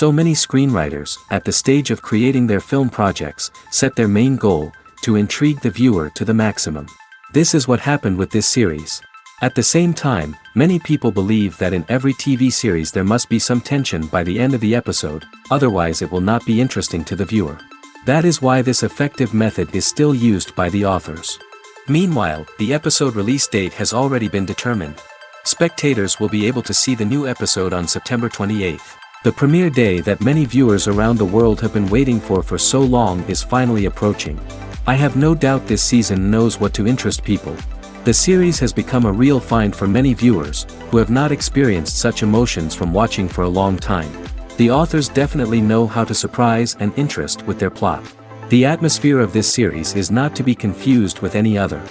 So many screenwriters, at the stage of creating their film projects, set their main goal, to intrigue the viewer to the maximum. This is what happened with this series. At the same time, many people believe that in every TV series there must be some tension by the end of the episode, otherwise it will not be interesting to the viewer. That is why this effective method is still used by the authors. Meanwhile, the episode release date has already been determined. Spectators will be able to see the new episode on September 28th. The premiere day that many viewers around the world have been waiting for so long is finally approaching. I have no doubt this season knows what to interest people. The series has become a real find for many viewers, who have not experienced such emotions from watching for a long time. The authors definitely know how to surprise and interest with their plot. The atmosphere of this series is not to be confused with any other.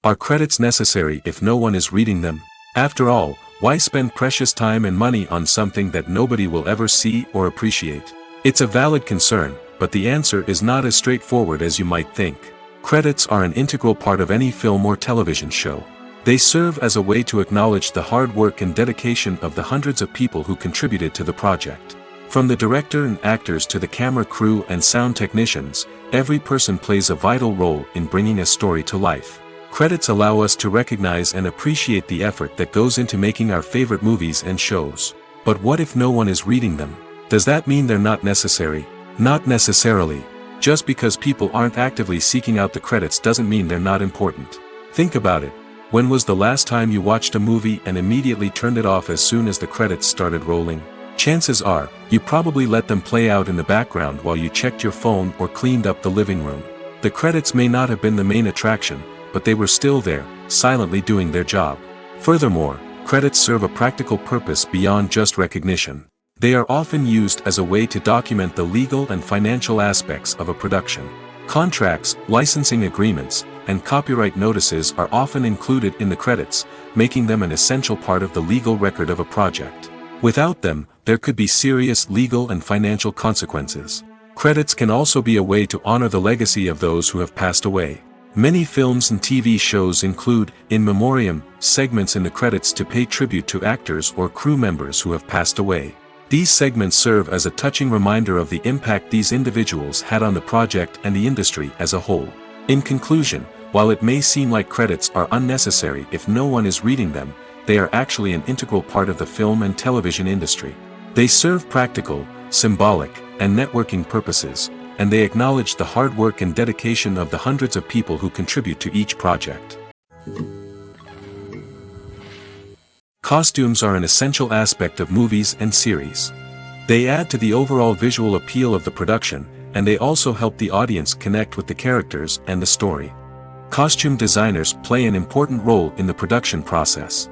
Are credits necessary if no one is reading them? After all, why spend precious time and money on something that nobody will ever see or appreciate? It's a valid concern, but the answer is not as straightforward as you might think. Credits are an integral part of any film or television show. They serve as a way to acknowledge the hard work and dedication of the hundreds of people who contributed to the project. From the director and actors to the camera crew and sound technicians, every person plays a vital role in bringing a story to life. Credits allow us to recognize and appreciate the effort that goes into making our favorite movies and shows. But what if no one is reading them? Does that mean they're not necessary? Not necessarily. Just because people aren't actively seeking out the credits doesn't mean they're not important. Think about it. When was the last time you watched a movie and immediately turned it off as soon as the credits started rolling? Chances are, you probably let them play out in the background while you checked your phone or cleaned up the living room. The credits may not have been the main attraction, but they were still there, silently doing their job. Furthermore, credits serve a practical purpose beyond just recognition. They are often used as a way to document the legal and financial aspects of a production. Contracts, licensing agreements, and copyright notices are often included in the credits, making them an essential part of the legal record of a project. Without them, there could be serious legal and financial consequences. Credits can also be a way to honor the legacy of those who have passed away. Many films and TV shows include, in memoriam, segments in the credits to pay tribute to actors or crew members who have passed away. These segments serve as a touching reminder of the impact these individuals had on the project and the industry as a whole. In conclusion, while it may seem like credits are unnecessary if no one is reading them, they are actually an integral part of the film and television industry. They serve practical, symbolic, and networking purposes, and they acknowledge the hard work and dedication of the hundreds of people who contribute to each project. Costumes are an essential aspect of movies and series. They add to the overall visual appeal of the production, and they also help the audience connect with the characters and the story. Costume designers play an important role in the production process.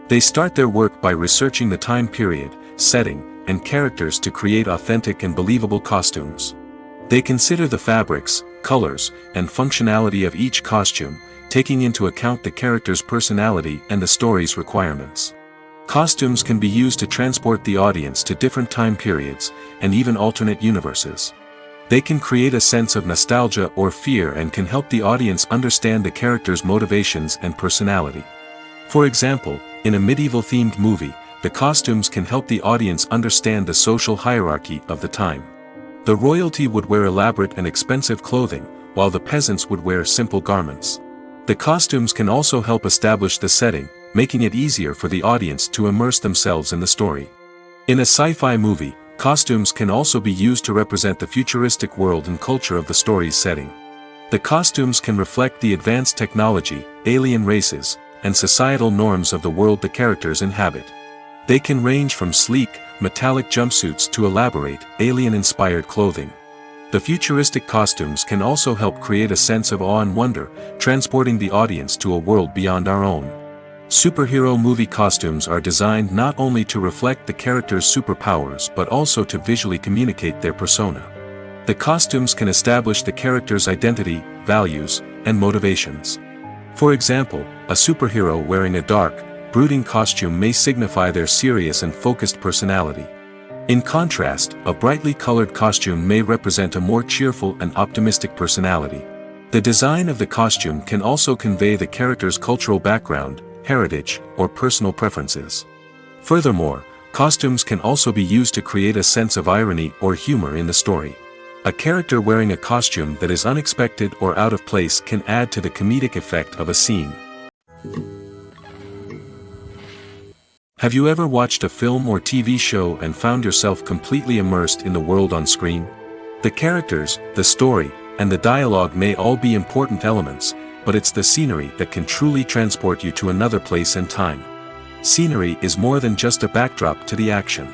They start their work by researching the time period, setting, and characters to create authentic and believable costumes. They consider the fabrics, colors, and functionality of each costume, taking into account the character's personality and the story's requirements. Costumes can be used to transport the audience to different time periods, and even alternate universes. They can create a sense of nostalgia or fear and can help the audience understand the character's motivations and personality. For example, in a medieval-themed movie, the costumes can help the audience understand the social hierarchy of the time. The royalty would wear elaborate and expensive clothing, while the peasants would wear simple garments. The costumes can also help establish the setting, making it easier for the audience to immerse themselves in the story. In a sci-fi movie, costumes can also be used to represent the futuristic world and culture of the story's setting. The costumes can reflect the advanced technology, alien races, and societal norms of the world the characters inhabit. They can range from sleek, metallic jumpsuits to elaborate, alien-inspired clothing. The futuristic costumes can also help create a sense of awe and wonder, transporting the audience to a world beyond our own. Superhero movie costumes are designed not only to reflect the character's superpowers but also to visually communicate their persona. The costumes can establish the character's identity, values, and motivations. For example, a superhero wearing a dark, brooding costume may signify their serious and focused personality. In contrast, a brightly colored costume may represent a more cheerful and optimistic personality. The design of the costume can also convey the character's cultural background, heritage, or personal preferences. Furthermore, costumes can also be used to create a sense of irony or humor in the story. A character wearing a costume that is unexpected or out of place can add to the comedic effect of a scene. Have you ever watched a film or TV show and found yourself completely immersed in the world on screen? The characters, the story, and the dialogue may all be important elements, but it's the scenery that can truly transport you to another place and time. Scenery is more than just a backdrop to the action.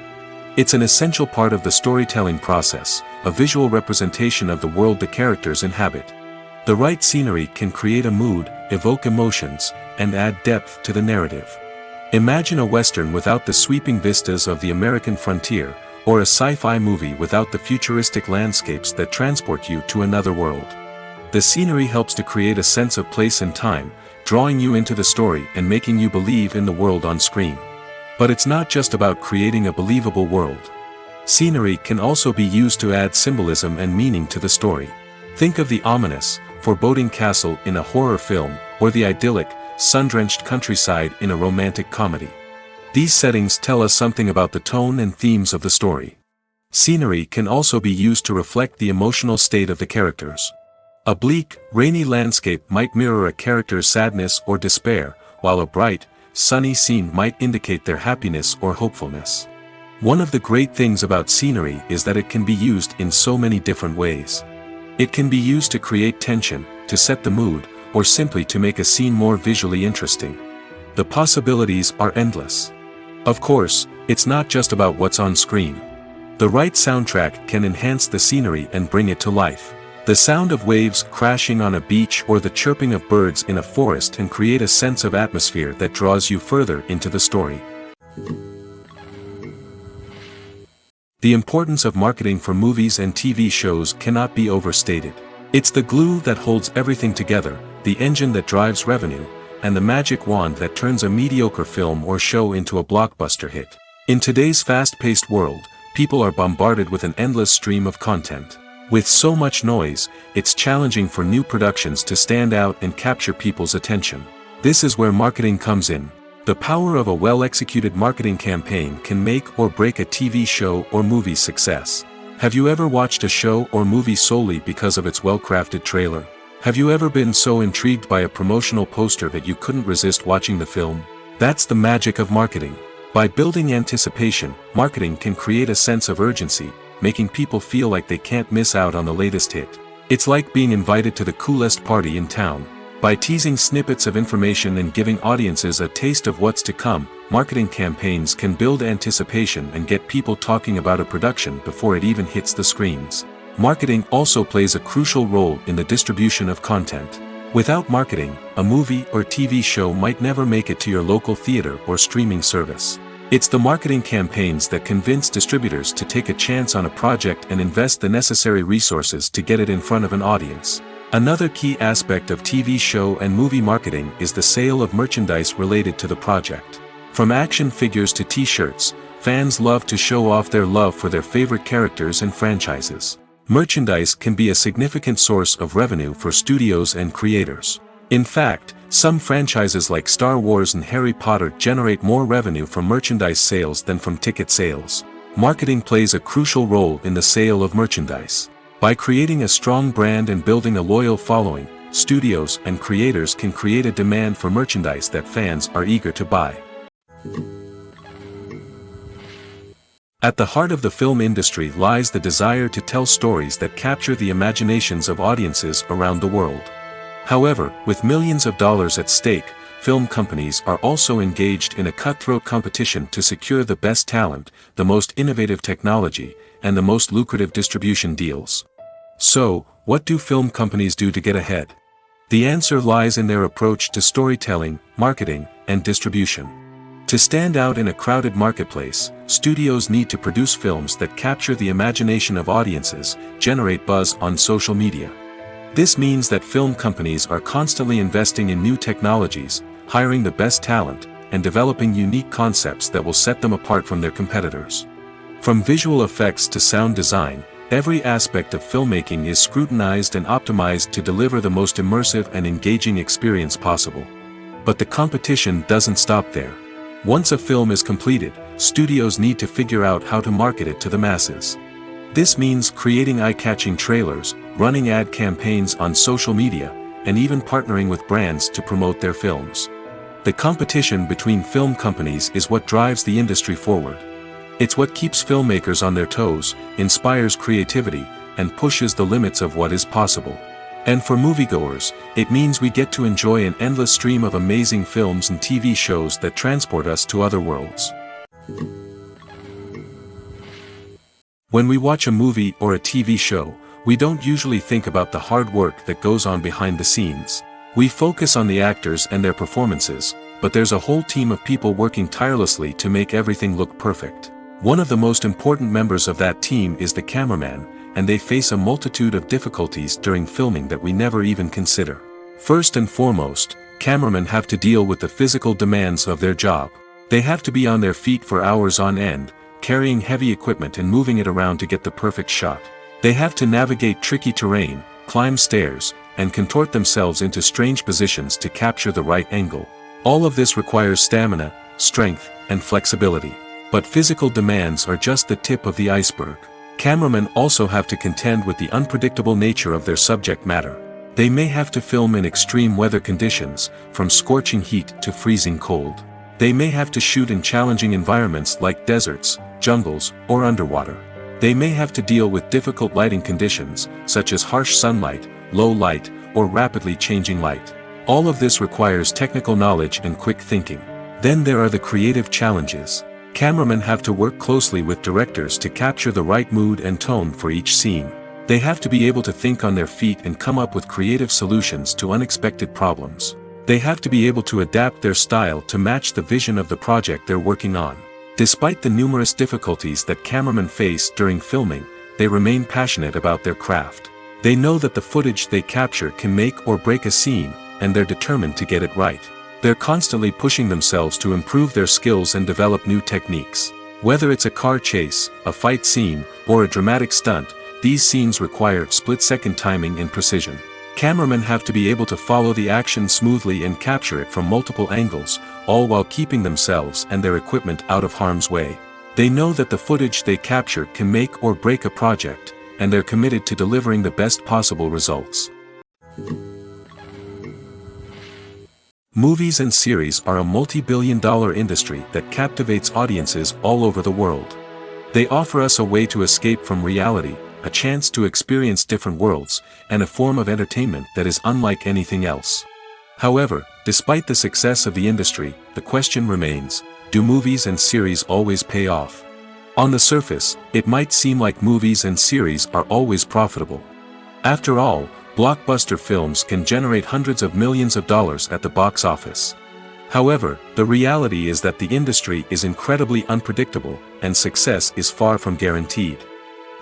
It's an essential part of the storytelling process, a visual representation of the world the characters inhabit. The right scenery can create a mood, evoke emotions, and add depth to the narrative. Imagine a Western without the sweeping vistas of the American frontier, or a sci-fi movie without the futuristic landscapes that transport you to another world. The scenery helps to create a sense of place and time, drawing you into the story and making you believe in the world on screen. But it's not just about creating a believable world. Scenery can also be used to add symbolism and meaning to the story. Think of the ominous, foreboding castle in a horror film, or the idyllic, sun-drenched countryside in a romantic comedy. These settings tell us something about the tone and themes of the story. Scenery can also be used to reflect the emotional state of the characters. A bleak, rainy landscape might mirror a character's sadness or despair, while a bright, sunny scene might indicate their happiness or hopefulness. One of the great things about scenery is that it can be used in so many different ways. It can be used to create tension, to set the mood, or simply to make a scene more visually interesting. The possibilities are endless. Of course, it's not just about what's on screen. The right soundtrack can enhance the scenery and bring it to life. The sound of waves crashing on a beach or the chirping of birds in a forest can create a sense of atmosphere that draws you further into the story. The importance of marketing for movies and TV shows cannot be overstated. It's the glue that holds everything together, the engine that drives revenue, and the magic wand that turns a mediocre film or show into a blockbuster hit. In today's fast-paced world, people are bombarded with an endless stream of content. With so much noise, it's challenging for new productions to stand out and capture people's attention. This is where marketing comes in. The power of a well-executed marketing campaign can make or break a TV show or movie's success. Have you ever watched a show or movie solely because of its well-crafted trailer? Have you ever been so intrigued by a promotional poster that you couldn't resist watching the film? That's the magic of marketing. By building anticipation, marketing can create a sense of urgency, making people feel like they can't miss out on the latest hit. It's like being invited to the coolest party in town. By teasing snippets of information and giving audiences a taste of what's to come, marketing campaigns can build anticipation and get people talking about a production before it even hits the screens. Marketing also plays a crucial role in the distribution of content. Without marketing, a movie or TV show might never make it to your local theater or streaming service. It's the marketing campaigns that convince distributors to take a chance on a project and invest the necessary resources to get it in front of an audience. Another key aspect of TV show and movie marketing is the sale of merchandise related to the project. From action figures to t-shirts, fans love to show off their love for their favorite characters and franchises. Merchandise can be a significant source of revenue for studios and creators. In fact, some franchises like Star Wars and Harry Potter generate more revenue from merchandise sales than from ticket sales. Marketing plays a crucial role in the sale of merchandise. By creating a strong brand and building a loyal following, studios and creators can create a demand for merchandise that fans are eager to buy. At the heart of the film industry lies the desire to tell stories that capture the imaginations of audiences around the world. However, with millions of dollars at stake, film companies are also engaged in a cutthroat competition to secure the best talent, the most innovative technology, and the most lucrative distribution deals. So, what do film companies do to get ahead? The answer lies in their approach to storytelling, marketing, and distribution. To stand out in a crowded marketplace, studios need to produce films that capture the imagination of audiences, generate buzz on social media. This means that film companies are constantly investing in new technologies, hiring the best talent, and developing unique concepts that will set them apart from their competitors. From visual effects to sound design, every aspect of filmmaking is scrutinized and optimized to deliver the most immersive and engaging experience possible. But the competition doesn't stop there. Once a film is completed, studios need to figure out how to market it to the masses. This means creating eye-catching trailers, running ad campaigns on social media, and even partnering with brands to promote their films. The competition between film companies is what drives the industry forward. It's what keeps filmmakers on their toes, inspires creativity, and pushes the limits of what is possible. And for moviegoers, it means we get to enjoy an endless stream of amazing films and TV shows that transport us to other worlds. When we watch a movie or a TV show, we don't usually think about the hard work that goes on behind the scenes. We focus on the actors and their performances, but there's a whole team of people working tirelessly to make everything look perfect. One of the most important members of that team is the cameraman, and they face a multitude of difficulties during filming that we never even consider. First and foremost, cameramen have to deal with the physical demands of their job. They have to be on their feet for hours on end, carrying heavy equipment and moving it around to get the perfect shot. They have to navigate tricky terrain, climb stairs, and contort themselves into strange positions to capture the right angle. All of this requires stamina, strength, and flexibility. But physical demands are just the tip of the iceberg. Cameramen also have to contend with the unpredictable nature of their subject matter. They may have to film in extreme weather conditions, from scorching heat to freezing cold. They may have to shoot in challenging environments like deserts, jungles, or underwater. They may have to deal with difficult lighting conditions, such as harsh sunlight, low light, or rapidly changing light. All of this requires technical knowledge and quick thinking. Then there are the creative challenges. Cameramen have to work closely with directors to capture the right mood and tone for each scene. They have to be able to think on their feet and come up with creative solutions to unexpected problems. They have to be able to adapt their style to match the vision of the project they're working on. Despite the numerous difficulties that cameramen face during filming, they remain passionate about their craft. They know that the footage they capture can make or break a scene, and they're determined to get it right. They're constantly pushing themselves to improve their skills and develop new techniques. Whether it's a car chase, a fight scene, or a dramatic stunt, these scenes require split-second timing and precision. Cameramen have to be able to follow the action smoothly and capture it from multiple angles, all while keeping themselves and their equipment out of harm's way. They know that the footage they capture can make or break a project, and they're committed to delivering the best possible results. Movies and series are a multi-billion-dollar industry that captivates audiences all over the world. They offer us a way to escape from reality, a chance to experience different worlds, and a form of entertainment that is unlike anything else. However, despite the success of the industry, the question remains, do movies and series always pay off? On the surface, it might seem like movies and series are always profitable. After all, blockbuster films can generate hundreds of millions of dollars at the box office. However, the reality is that the industry is incredibly unpredictable, and success is far from guaranteed.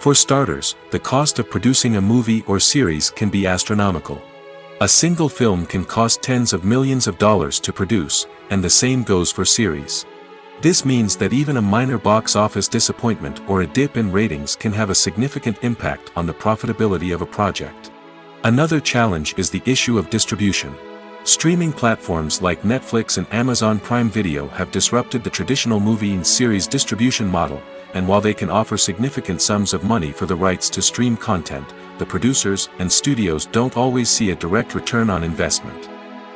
For starters, the cost of producing a movie or series can be astronomical. A single film can cost tens of millions of dollars to produce, and the same goes for series. This means that even a minor box office disappointment or a dip in ratings can have a significant impact on the profitability of a project. Another challenge is the issue of distribution. Streaming platforms like Netflix and Amazon Prime Video have disrupted the traditional movie and series distribution model, and while they can offer significant sums of money for the rights to stream content, the producers and studios don't always see a direct return on investment.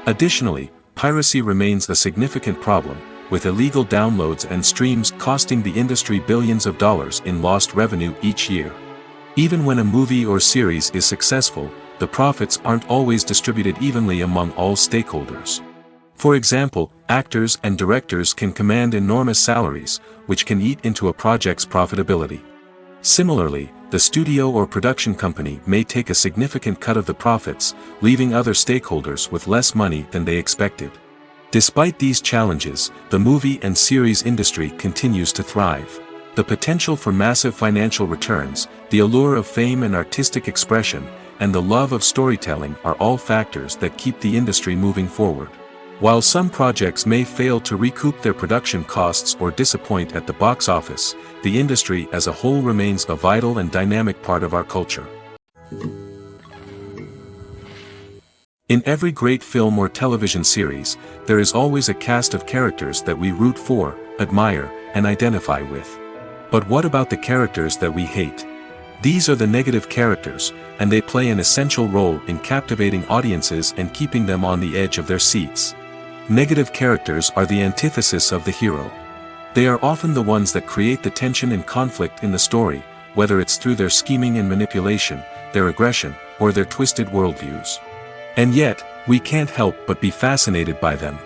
Additionally, piracy remains a significant problem, with illegal downloads and streams costing the industry billions of dollars in lost revenue each year. Even when a movie or series is successful, the profits aren't always distributed evenly among all stakeholders. For example, actors and directors can command enormous salaries, which can eat into a project's profitability. Similarly, the studio or production company may take a significant cut of the profits, leaving other stakeholders with less money than they expected. Despite these challenges, the movie and series industry continues to thrive. The potential for massive financial returns, the allure of fame and artistic expression, and the love of storytelling are all factors that keep the industry moving forward. While some projects may fail to recoup their production costs or disappoint at the box office, the industry as a whole remains a vital and dynamic part of our culture. In every great film or television series, there is always a cast of characters that we root for, admire, and identify with. But what about the characters that we hate? These are the negative characters, and they play an essential role in captivating audiences and keeping them on the edge of their seats. Negative characters are the antithesis of the hero. They are often the ones that create the tension and conflict in the story, whether it's through their scheming and manipulation, their aggression, or their twisted worldviews. And yet, we can't help but be fascinated by them.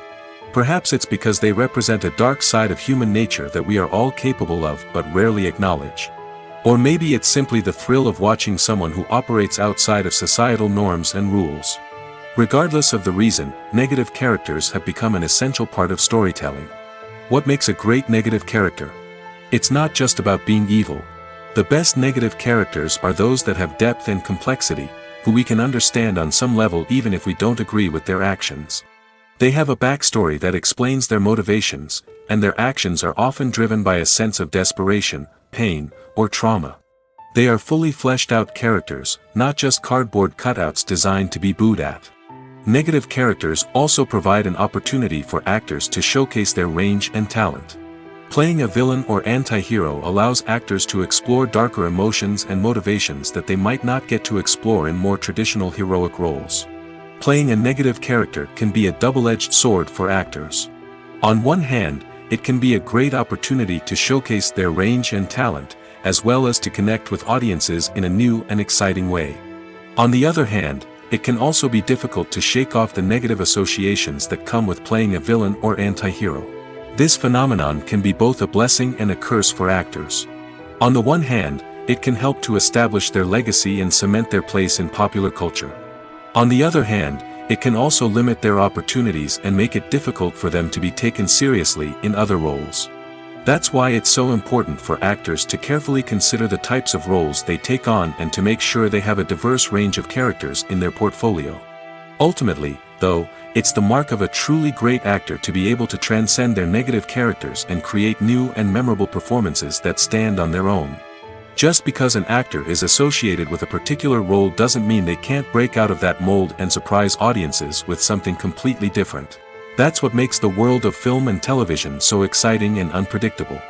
Perhaps it's because they represent a dark side of human nature that we are all capable of but rarely acknowledge. Or maybe it's simply the thrill of watching someone who operates outside of societal norms and rules. Regardless of the reason, negative characters have become an essential part of storytelling. What makes a great negative character? It's not just about being evil. The best negative characters are those that have depth and complexity, who we can understand on some level even if we don't agree with their actions. They have a backstory that explains their motivations, and their actions are often driven by a sense of desperation, pain, or trauma. They are fully fleshed out characters, not just cardboard cutouts designed to be booed at. Negative characters also provide an opportunity for actors to showcase their range and talent. Playing a villain or anti-hero allows actors to explore darker emotions and motivations that they might not get to explore in more traditional heroic roles. Playing a negative character can be a double-edged sword for actors. On one hand, it can be a great opportunity to showcase their range and talent, as well as to connect with audiences in a new and exciting way. On the other hand, it can also be difficult to shake off the negative associations that come with playing a villain or anti-hero. This phenomenon can be both a blessing and a curse for actors. On the one hand, it can help to establish their legacy and cement their place in popular culture. On the other hand, it can also limit their opportunities and make it difficult for them to be taken seriously in other roles. That's why it's so important for actors to carefully consider the types of roles they take on and to make sure they have a diverse range of characters in their portfolio. Ultimately, though, it's the mark of a truly great actor to be able to transcend their negative characters and create new and memorable performances that stand on their own. Just because an actor is associated with a particular role doesn't mean they can't break out of that mold and surprise audiences with something completely different. That's what makes the world of film and television so exciting and unpredictable.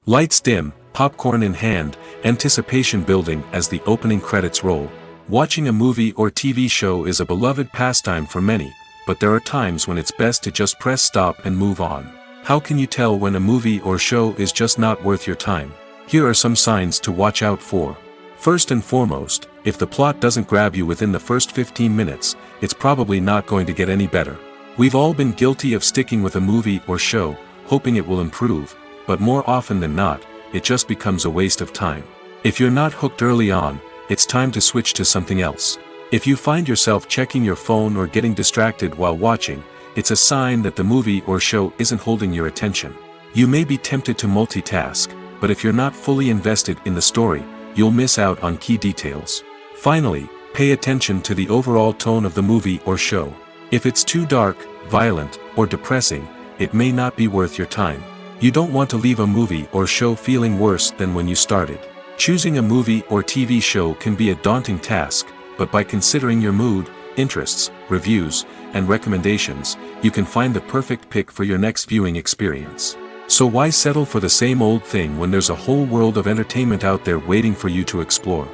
Lights dim, popcorn in hand, anticipation building as the opening credits roll. Watching a movie or TV show is a beloved pastime for many, but there are times when it's best to just press stop and move on. How can you tell when a movie or show is just not worth your time? Here are some signs to watch out for. First and foremost, if the plot doesn't grab you within the first 15 minutes, it's probably not going to get any better. We've all been guilty of sticking with a movie or show, hoping it will improve, but more often than not, it just becomes a waste of time. If you're not hooked early on, it's time to switch to something else. If you find yourself checking your phone or getting distracted while watching, it's a sign that the movie or show isn't holding your attention. You may be tempted to multitask, but if you're not fully invested in the story, you'll miss out on key details. Finally, pay attention to the overall tone of the movie or show. If it's too dark, violent, or depressing, it may not be worth your time. You don't want to leave a movie or show feeling worse than when you started. Choosing a movie or TV show can be a daunting task, but by considering your mood, interests, reviews, and recommendations, you can find the perfect pick for your next viewing experience. So why settle for the same old thing when there's a whole world of entertainment out there waiting for you to explore?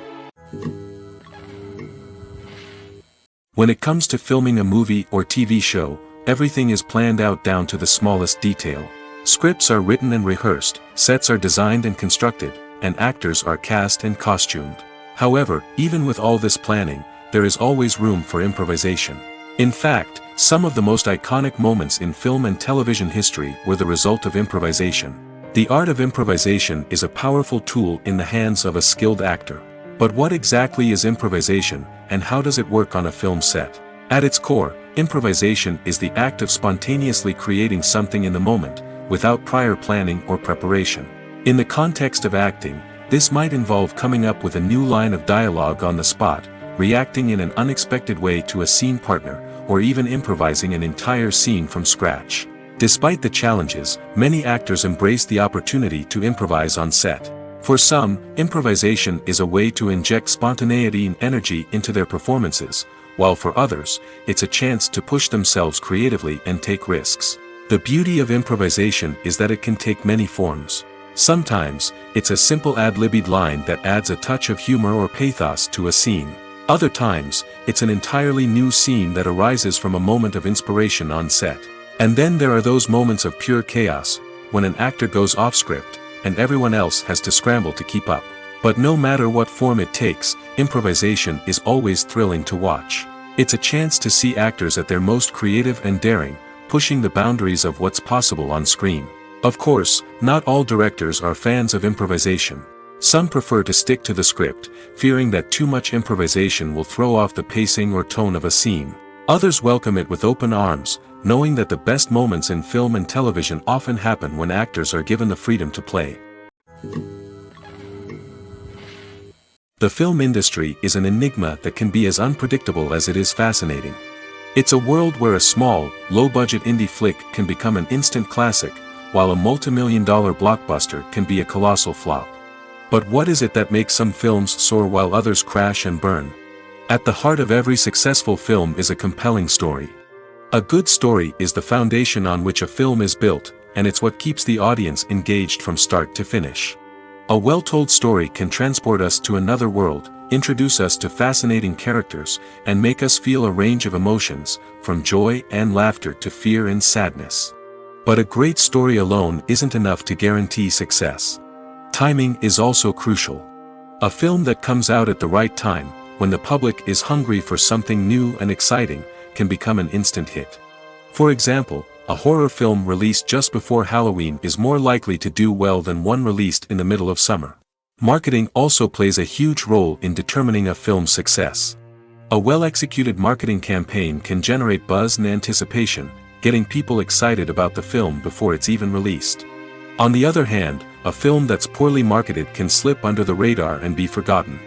When it comes to filming a movie or TV show, everything is planned out down to the smallest detail. Scripts are written and rehearsed, sets are designed and constructed, and actors are cast and costumed. However, even with all this planning, there is always room for improvisation. In fact, some of the most iconic moments in film and television history were the result of improvisation. The art of improvisation is a powerful tool in the hands of a skilled actor. But what exactly is improvisation, and how does it work on a film set? At its core, improvisation is the act of spontaneously creating something in the moment, without prior planning or preparation. In the context of acting, this might involve coming up with a new line of dialogue on the spot, reacting in an unexpected way to a scene partner, or even improvising an entire scene from scratch. Despite the challenges, many actors embrace the opportunity to improvise on set. For some, improvisation is a way to inject spontaneity and energy into their performances, while for others, it's a chance to push themselves creatively and take risks. The beauty of improvisation is that it can take many forms. Sometimes, it's a simple ad-libbed line that adds a touch of humor or pathos to a scene. Other times, it's an entirely new scene that arises from a moment of inspiration on set. And then there are those moments of pure chaos, when an actor goes off script, and everyone else has to scramble to keep up. But no matter what form it takes, improvisation is always thrilling to watch. It's a chance to see actors at their most creative and daring, pushing the boundaries of what's possible on screen. Of course, not all directors are fans of improvisation. Some prefer to stick to the script, fearing that too much improvisation will throw off the pacing or tone of a scene. Others welcome it with open arms, knowing that the best moments in film and television often happen when actors are given the freedom to play. The film industry is an enigma that can be as unpredictable as it is fascinating. It's a world where a small, low-budget indie flick can become an instant classic, while a multi-million-dollar blockbuster can be a colossal flop. But what is it that makes some films soar while others crash and burn? At the heart of every successful film is a compelling story. A good story is the foundation on which a film is built, and it's what keeps the audience engaged from start to finish. A well-told story can transport us to another world, introduce us to fascinating characters, and make us feel a range of emotions, from joy and laughter to fear and sadness. But a great story alone isn't enough to guarantee success. Timing is also crucial. A film that comes out at the right time, when the public is hungry for something new and exciting, can become an instant hit. For example, a horror film released just before Halloween is more likely to do well than one released in the middle of summer. Marketing also plays a huge role in determining a film's success. A well-executed marketing campaign can generate buzz and anticipation, getting people excited about the film before it's even released. On the other hand, a film that's poorly marketed can slip under the radar and be forgotten.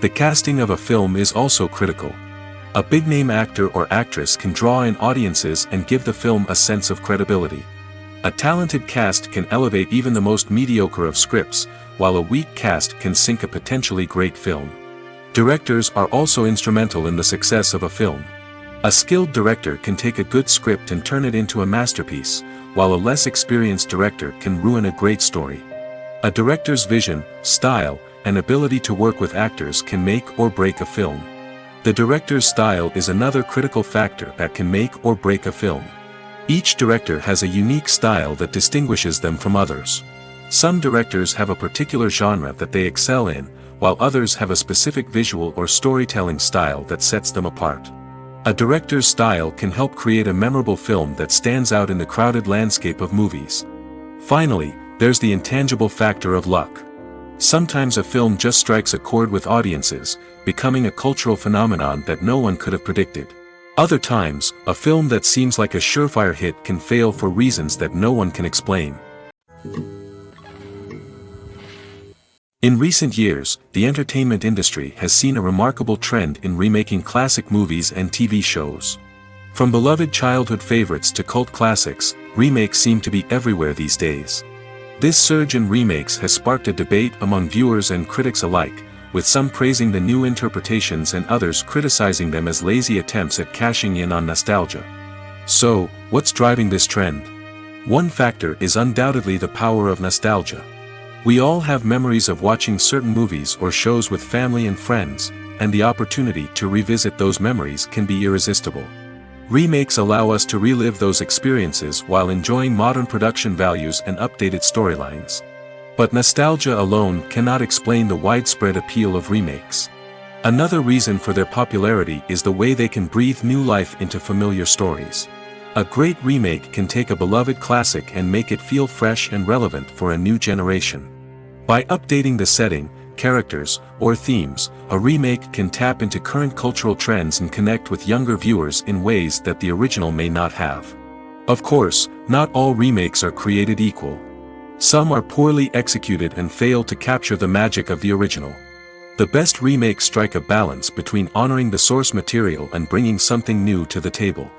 The casting of a film is also critical. A big-name actor or actress can draw in audiences and give the film a sense of credibility. A talented cast can elevate even the most mediocre of scripts, while a weak cast can sink a potentially great film. Directors are also instrumental in the success of a film. A skilled director can take a good script and turn it into a masterpiece, while a less experienced director can ruin a great story. A director's vision, style, and ability to work with actors can make or break a film. The director's style is another critical factor that can make or break a film. Each director has a unique style that distinguishes them from others. Some directors have a particular genre that they excel in, while others have a specific visual or storytelling style that sets them apart. A director's style can help create a memorable film that stands out in the crowded landscape of movies. Finally, there's the intangible factor of luck. Sometimes a film just strikes a chord with audiences, becoming a cultural phenomenon that no one could have predicted. Other times, a film that seems like a surefire hit can fail for reasons that no one can explain. In recent years, the entertainment industry has seen a remarkable trend in remaking classic movies and TV shows. From beloved childhood favorites to cult classics, remakes seem to be everywhere these days. This surge in remakes has sparked a debate among viewers and critics alike, with some praising the new interpretations and others criticizing them as lazy attempts at cashing in on nostalgia. So, what's driving this trend? One factor is undoubtedly the power of nostalgia. We all have memories of watching certain movies or shows with family and friends, and the opportunity to revisit those memories can be irresistible. Remakes allow us to relive those experiences while enjoying modern production values and updated storylines. But nostalgia alone cannot explain the widespread appeal of remakes. Another reason for their popularity is the way they can breathe new life into familiar stories. A great remake can take a beloved classic and make it feel fresh and relevant for a new generation. By updating the setting, characters, or themes, a remake can tap into current cultural trends and connect with younger viewers in ways that the original may not have. Of course, not all remakes are created equal. Some are poorly executed and fail to capture the magic of the original. The best remakes strike a balance between honoring the source material and bringing something new to the table.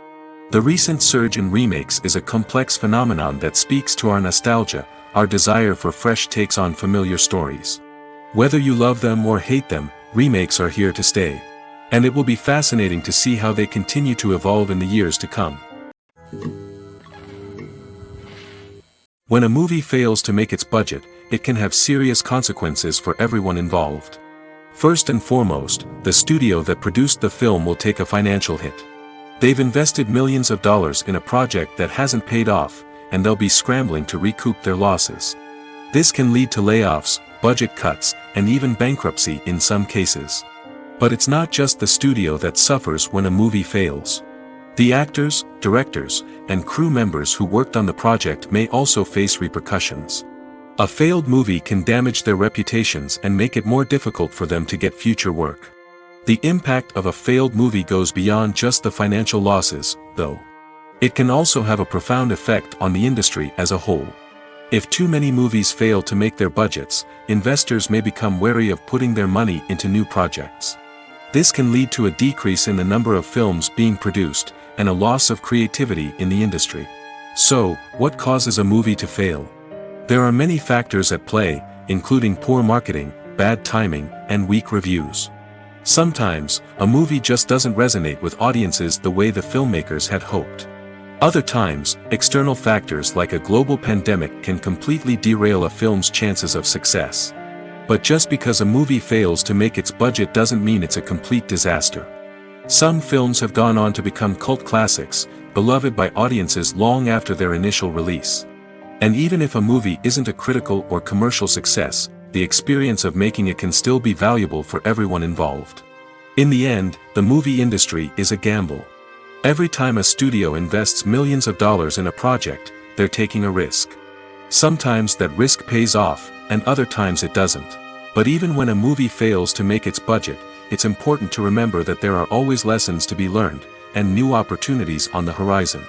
The recent surge in remakes is a complex phenomenon that speaks to our nostalgia, our desire for fresh takes on familiar stories. Whether you love them or hate them, remakes are here to stay. And it will be fascinating to see how they continue to evolve in the years to come. When a movie fails to make its budget, it can have serious consequences for everyone involved. First and foremost, the studio that produced the film will take a financial hit. They've invested millions of dollars in a project that hasn't paid off, and they'll be scrambling to recoup their losses. This can lead to layoffs, budget cuts, and even bankruptcy in some cases. But it's not just the studio that suffers when a movie fails. The actors, directors, and crew members who worked on the project may also face repercussions. A failed movie can damage their reputations and make it more difficult for them to get future work. The impact of a failed movie goes beyond just the financial losses, though. It can also have a profound effect on the industry as a whole. If too many movies fail to make their budgets, investors may become wary of putting their money into new projects. This can lead to a decrease in the number of films being produced, and a loss of creativity in the industry. So, what causes a movie to fail? There are many factors at play, including poor marketing, bad timing, and weak reviews. Sometimes, a movie just doesn't resonate with audiences the way the filmmakers had hoped. Other times, external factors like a global pandemic can completely derail a film's chances of success. But just because a movie fails to make its budget doesn't mean it's a complete disaster. Some films have gone on to become cult classics, beloved by audiences long after their initial release. And even if a movie isn't a critical or commercial success, the experience of making it can still be valuable for everyone involved. In the end, the movie industry is a gamble. Every time a studio invests millions of dollars in a project, they're taking a risk. Sometimes that risk pays off, and other times it doesn't. But even when a movie fails to make its budget, it's important to remember that there are always lessons to be learned, and new opportunities on the horizon.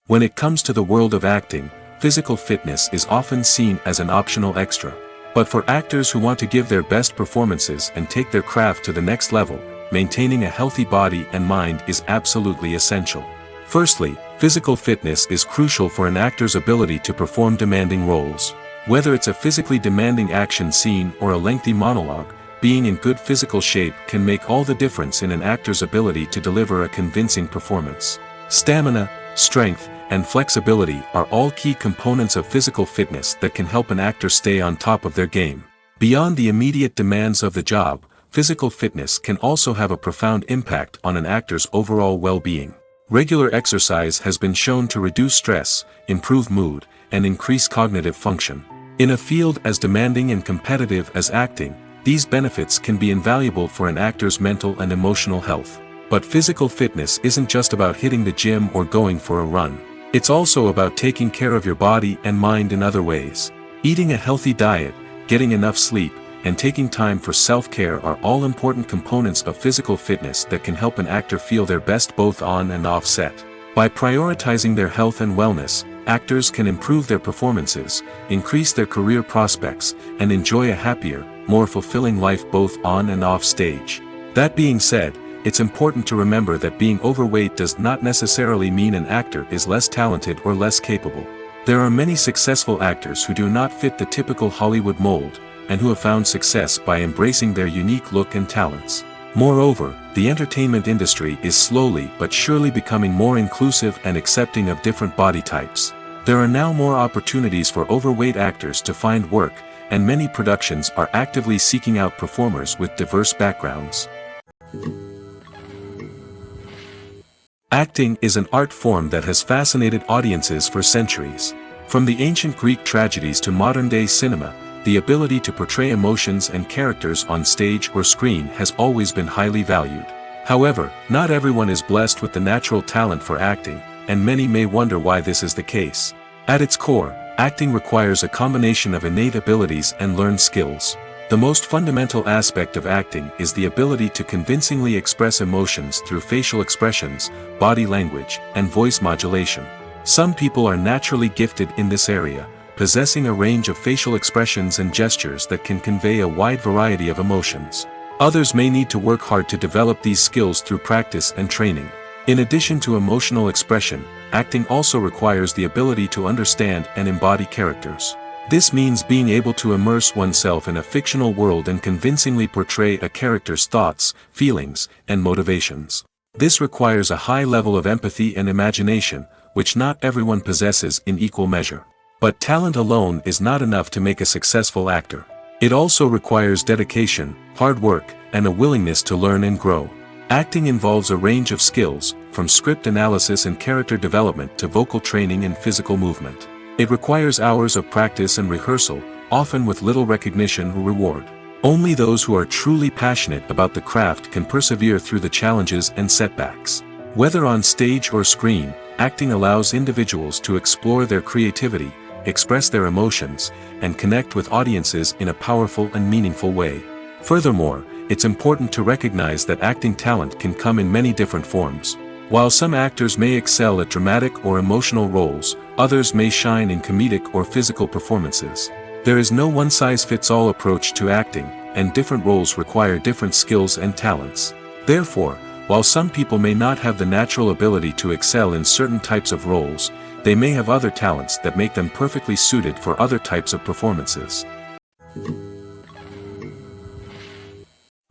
When it comes to the world of acting, physical fitness is often seen as an optional extra. But for actors who want to give their best performances and take their craft to the next level, maintaining a healthy body and mind is absolutely essential. Firstly, physical fitness is crucial for an actor's ability to perform demanding roles. Whether it's a physically demanding action scene or a lengthy monologue, being in good physical shape can make all the difference in an actor's ability to deliver a convincing performance. Stamina, strength, and flexibility are all key components of physical fitness that can help an actor stay on top of their game. Beyond the immediate demands of the job, physical fitness can also have a profound impact on an actor's overall well-being. Regular exercise has been shown to reduce stress, improve mood, and increase cognitive function. In a field as demanding and competitive as acting, these benefits can be invaluable for an actor's mental and emotional health. But physical fitness isn't just about hitting the gym or going for a run. It's also about taking care of your body and mind in other ways. Eating a healthy diet, getting enough sleep, and taking time for self-care are all important components of physical fitness that can help an actor feel their best both on and off set. By prioritizing their health and wellness, actors can improve their performances, increase their career prospects, and enjoy a happier, more fulfilling life both on and off stage. That being said, it's important to remember that being overweight does not necessarily mean an actor is less talented or less capable. There are many successful actors who do not fit the typical Hollywood mold, and who have found success by embracing their unique look and talents. Moreover, the entertainment industry is slowly but surely becoming more inclusive and accepting of different body types. There are now more opportunities for overweight actors to find work, and many productions are actively seeking out performers with diverse backgrounds. Acting is an art form that has fascinated audiences for centuries. From the ancient Greek tragedies to modern-day cinema, the ability to portray emotions and characters on stage or screen has always been highly valued. However, not everyone is blessed with the natural talent for acting, and many may wonder why this is the case. At its core, acting requires a combination of innate abilities and learned skills. The most fundamental aspect of acting is the ability to convincingly express emotions through facial expressions, body language, and voice modulation. Some people are naturally gifted in this area, possessing a range of facial expressions and gestures that can convey a wide variety of emotions. Others may need to work hard to develop these skills through practice and training. In addition to emotional expression, acting also requires the ability to understand and embody characters. This means being able to immerse oneself in a fictional world and convincingly portray a character's thoughts, feelings, and motivations. This requires a high level of empathy and imagination, which not everyone possesses in equal measure. But talent alone is not enough to make a successful actor. It also requires dedication, hard work, and a willingness to learn and grow. Acting involves a range of skills, from script analysis and character development to vocal training and physical movement. It requires hours of practice and rehearsal, often with little recognition or reward. Only those who are truly passionate about the craft can persevere through the challenges and setbacks. Whether on stage or screen, acting allows individuals to explore their creativity, express their emotions, and connect with audiences in a powerful and meaningful way. Furthermore, it's important to recognize that acting talent can come in many different forms. While some actors may excel at dramatic or emotional roles, others may shine in comedic or physical performances. There is no one-size-fits-all approach to acting, and different roles require different skills and talents. Therefore, while some people may not have the natural ability to excel in certain types of roles, they may have other talents that make them perfectly suited for other types of performances.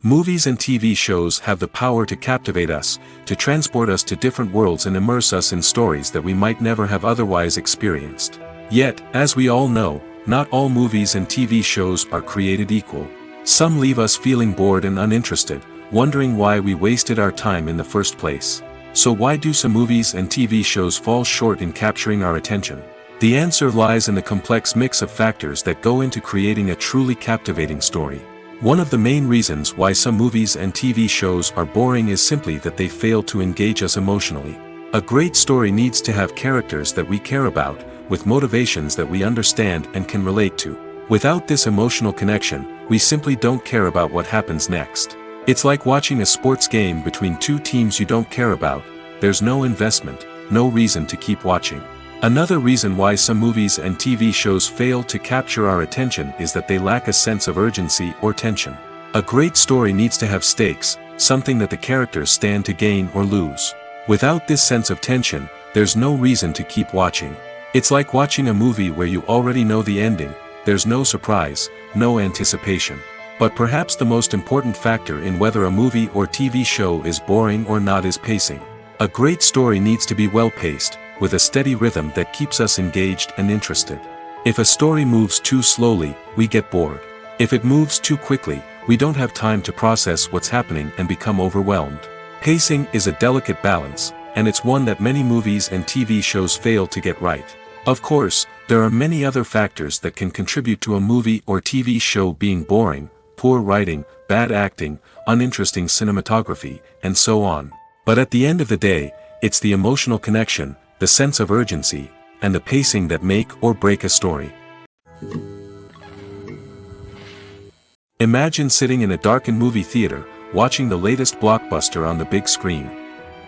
Movies and TV shows have the power to captivate us, to transport us to different worlds and immerse us in stories that we might never have otherwise experienced. Yet, as we all know, not all movies and TV shows are created equal. Some leave us feeling bored and uninterested, wondering why we wasted our time in the first place. So why do some movies and TV shows fall short in capturing our attention? The answer lies in the complex mix of factors that go into creating a truly captivating story. One of the main reasons why some movies and TV shows are boring is simply that they fail to engage us emotionally. A great story needs to have characters that we care about, with motivations that we understand and can relate to. Without this emotional connection, we simply don't care about what happens next. It's like watching a sports game between two teams you don't care about. There's no investment, no reason to keep watching. Another reason why some movies and TV shows fail to capture our attention is that they lack a sense of urgency or tension. A great story needs to have stakes, something that the characters stand to gain or lose. Without this sense of tension, there's no reason to keep watching. It's like watching a movie where you already know the ending. There's no surprise, no anticipation. But perhaps the most important factor in whether a movie or TV show is boring or not is pacing. A great story needs to be well-paced, with a steady rhythm that keeps us engaged and interested. If a story moves too slowly, we get bored. If it moves too quickly, we don't have time to process what's happening and become overwhelmed. Pacing is a delicate balance, and it's one that many movies and TV shows fail to get right. Of course, there are many other factors that can contribute to a movie or TV show being boring: poor writing, bad acting, uninteresting cinematography, and so on. But at the end of the day, it's the emotional connection, the sense of urgency, and the pacing that make or break a story. Imagine sitting in a darkened movie theater, watching the latest blockbuster on the big screen.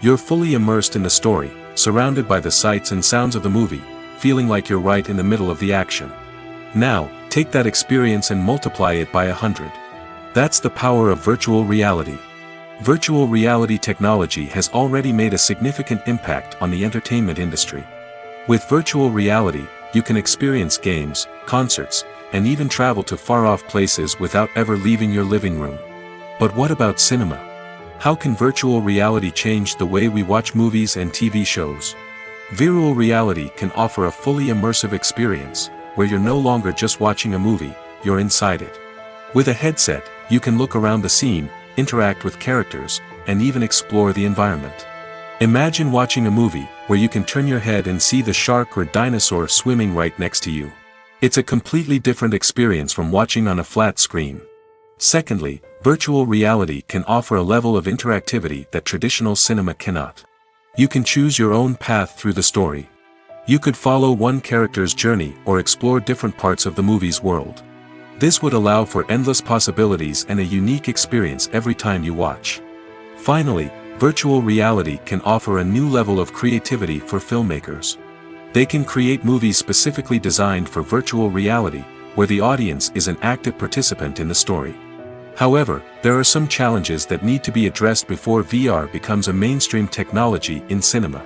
You're fully immersed in the story, surrounded by the sights and sounds of the movie, feeling like you're right in the middle of the action. Now, take that experience and multiply it by 100. That's the power of virtual reality. Virtual reality technology has already made a significant impact on the entertainment industry. With virtual reality, you can experience games, concerts, and even travel to far-off places without ever leaving your living room. But what about cinema? How can virtual reality change the way we watch movies and TV shows? Virtual reality can offer a fully immersive experience, where you're no longer just watching a movie, you're inside it. With a headset, you can look around the scene, interact with characters, and even explore the environment. Imagine watching a movie where you can turn your head and see the shark or dinosaur swimming right next to you. It's a completely different experience from watching on a flat screen. Secondly, virtual reality can offer a level of interactivity that traditional cinema cannot. You can choose your own path through the story. You could follow one character's journey or explore different parts of the movie's world. This would allow for endless possibilities and a unique experience every time you watch. Finally, virtual reality can offer a new level of creativity for filmmakers. They can create movies specifically designed for virtual reality, where the audience is an active participant in the story. However, there are some challenges that need to be addressed before VR becomes a mainstream technology in cinema.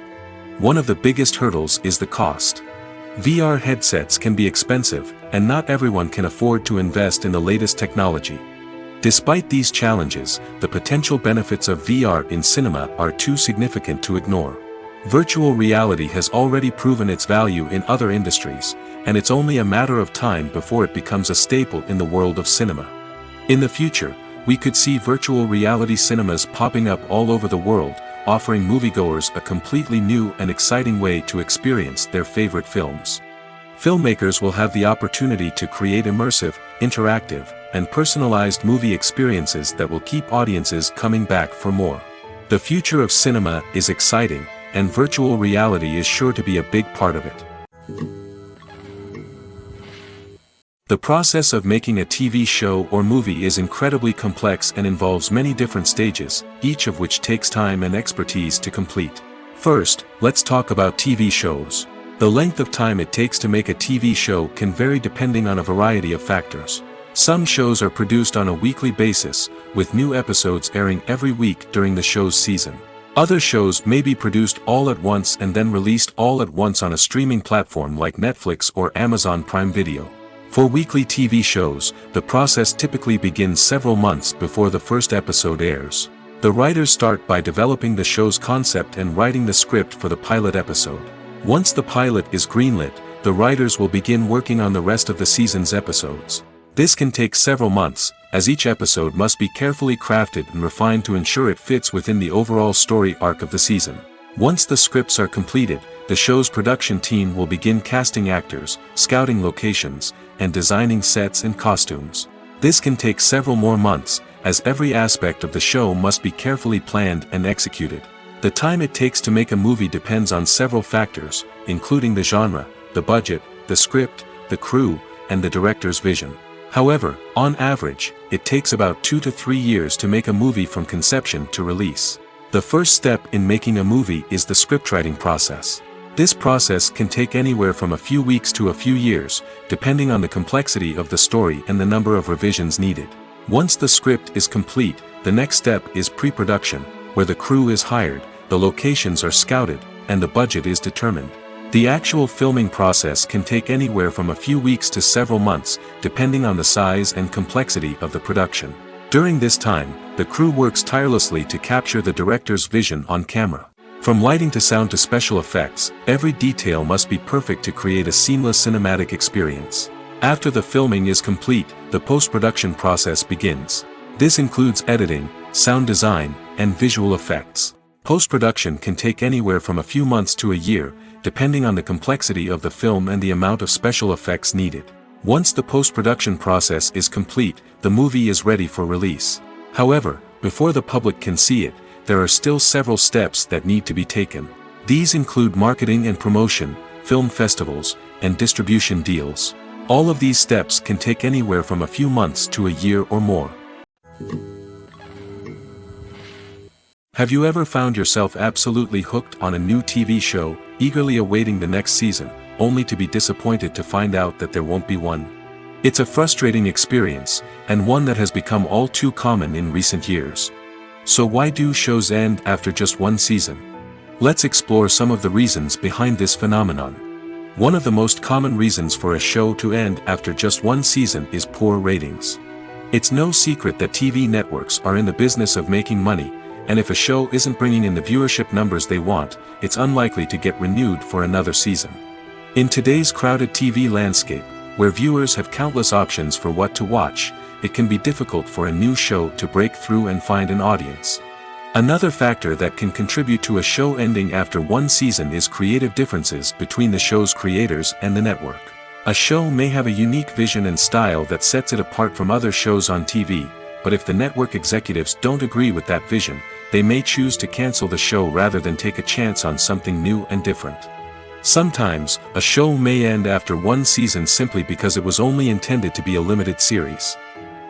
One of the biggest hurdles is the cost. VR headsets can be expensive, and not everyone can afford to invest in the latest technology. Despite these challenges, the potential benefits of VR in cinema are too significant to ignore. Virtual reality has already proven its value in other industries, and it's only a matter of time before it becomes a staple in the world of cinema. In the future, we could see virtual reality cinemas popping up all over the world, offering moviegoers a completely new and exciting way to experience their favorite films. Filmmakers will have the opportunity to create immersive, interactive, and personalized movie experiences that will keep audiences coming back for more. The future of cinema is exciting, and virtual reality is sure to be a big part of it. The process of making a TV show or movie is incredibly complex and involves many different stages, each of which takes time and expertise to complete. First, let's talk about TV shows. The length of time it takes to make a TV show can vary depending on a variety of factors. Some shows are produced on a weekly basis, with new episodes airing every week during the show's season. Other shows may be produced all at once and then released all at once on a streaming platform like Netflix or Amazon Prime Video. For weekly TV shows, the process typically begins several months before the first episode airs. The writers start by developing the show's concept and writing the script for the pilot episode. Once the pilot is greenlit, the writers will begin working on the rest of the season's episodes. This can take several months, as each episode must be carefully crafted and refined to ensure it fits within the overall story arc of the season. Once the scripts are completed, the show's production team will begin casting actors, scouting locations, and designing sets and costumes. This can take several more months, as every aspect of the show must be carefully planned and executed. The time it takes to make a movie depends on several factors, including the genre, the budget, the script, the crew, and the director's vision. However, on average, it takes about 2 to 3 years to make a movie from conception to release. The first step in making a movie is the scriptwriting process. This process can take anywhere from a few weeks to a few years, depending on the complexity of the story and the number of revisions needed. Once the script is complete, the next step is pre-production, where the crew is hired, the locations are scouted, and the budget is determined. The actual filming process can take anywhere from a few weeks to several months, depending on the size and complexity of the production. During this time, the crew works tirelessly to capture the director's vision on camera. From lighting to sound to special effects, every detail must be perfect to create a seamless cinematic experience. After the filming is complete, the post-production process begins. This includes editing, sound design, and visual effects. Post-production can take anywhere from a few months to a year, depending on the complexity of the film and the amount of special effects needed. Once the post-production process is complete, the movie is ready for release. However, before the public can see it, there are still several steps that need to be taken. These include marketing and promotion, film festivals, and distribution deals. All of these steps can take anywhere from a few months to a year or more. Have you ever found yourself absolutely hooked on a new TV show, eagerly awaiting the next season, only to be disappointed to find out that there won't be one? It's a frustrating experience, and one that has become all too common in recent years. So why do shows end after just one season? Let's explore some of the reasons behind this phenomenon. One of the most common reasons for a show to end after just one season is poor ratings. It's no secret that TV networks are in the business of making money, and if a show isn't bringing in the viewership numbers they want, it's unlikely to get renewed for another season. In today's crowded TV landscape, where viewers have countless options for what to watch, it can be difficult for a new show to break through and find an audience. Another factor that can contribute to a show ending after one season is creative differences between the show's creators and the network. A show may have a unique vision and style that sets it apart from other shows on TV, but if the network executives don't agree with that vision, they may choose to cancel the show rather than take a chance on something new and different. Sometimes, a show may end after one season simply because it was only intended to be a limited series.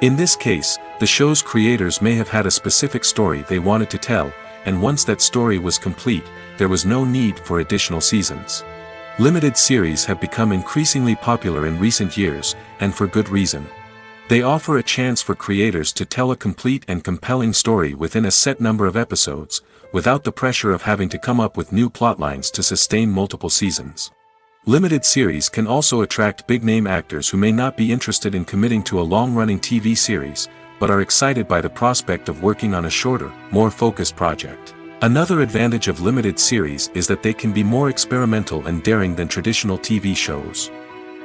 In this case, the show's creators may have had a specific story they wanted to tell, and once that story was complete, there was no need for additional seasons. Limited series have become increasingly popular in recent years, and for good reason. They offer a chance for creators to tell a complete and compelling story within a set number of episodes, without the pressure of having to come up with new plotlines to sustain multiple seasons. Limited series can also attract big-name actors who may not be interested in committing to a long-running TV series, but are excited by the prospect of working on a shorter, more focused project. Another advantage of limited series is that they can be more experimental and daring than traditional TV shows.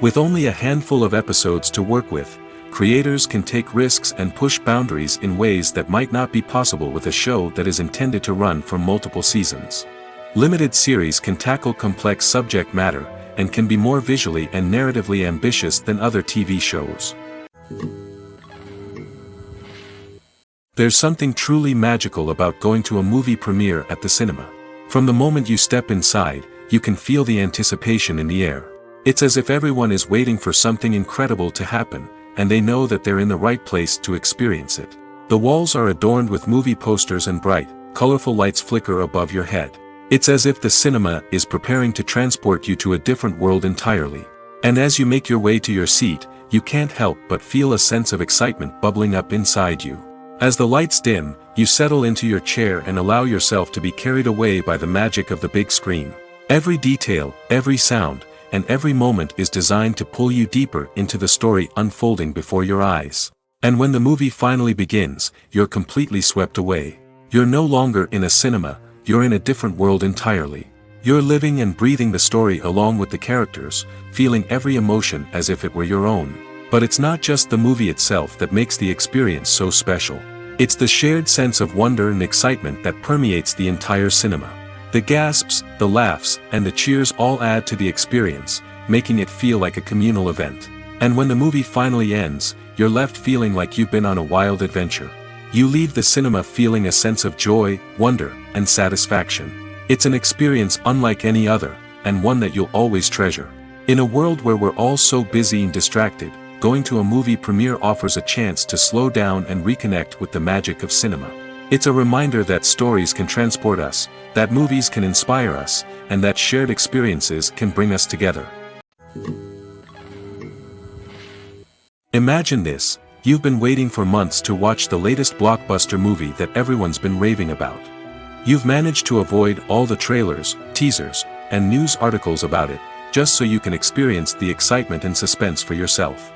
With only a handful of episodes to work with, creators can take risks and push boundaries in ways that might not be possible with a show that is intended to run for multiple seasons. Limited series can tackle complex subject matter, and can be more visually and narratively ambitious than other TV shows. There's something truly magical about going to a movie premiere at the cinema. From the moment you step inside, you can feel the anticipation in the air. It's as if everyone is waiting for something incredible to happen, and they know that they're in the right place to experience it. The walls are adorned with movie posters and bright, colorful lights flicker above your head. It's as if the cinema is preparing to transport you to a different world entirely. And as you make your way to your seat, you can't help but feel a sense of excitement bubbling up inside you. As the lights dim, you settle into your chair and allow yourself to be carried away by the magic of the big screen. Every detail, every sound, and every moment is designed to pull you deeper into the story unfolding before your eyes. And when the movie finally begins, you're completely swept away. You're no longer in a cinema, you're in a different world entirely. You're living and breathing the story along with the characters, feeling every emotion as if it were your own. But it's not just the movie itself that makes the experience so special. It's the shared sense of wonder and excitement that permeates the entire cinema. The gasps, the laughs, and the cheers all add to the experience, making it feel like a communal event. And when the movie finally ends, you're left feeling like you've been on a wild adventure. You leave the cinema feeling a sense of joy, wonder, and satisfaction. It's an experience unlike any other, and one that you'll always treasure. In a world where we're all so busy and distracted, going to a movie premiere offers a chance to slow down and reconnect with the magic of cinema. It's a reminder that stories can transport us, that movies can inspire us, and that shared experiences can bring us together. Imagine this. You've been waiting for months to watch the latest blockbuster movie that everyone's been raving about. You've managed to avoid all the trailers, teasers, and news articles about it, just so you can experience the excitement and suspense for yourself.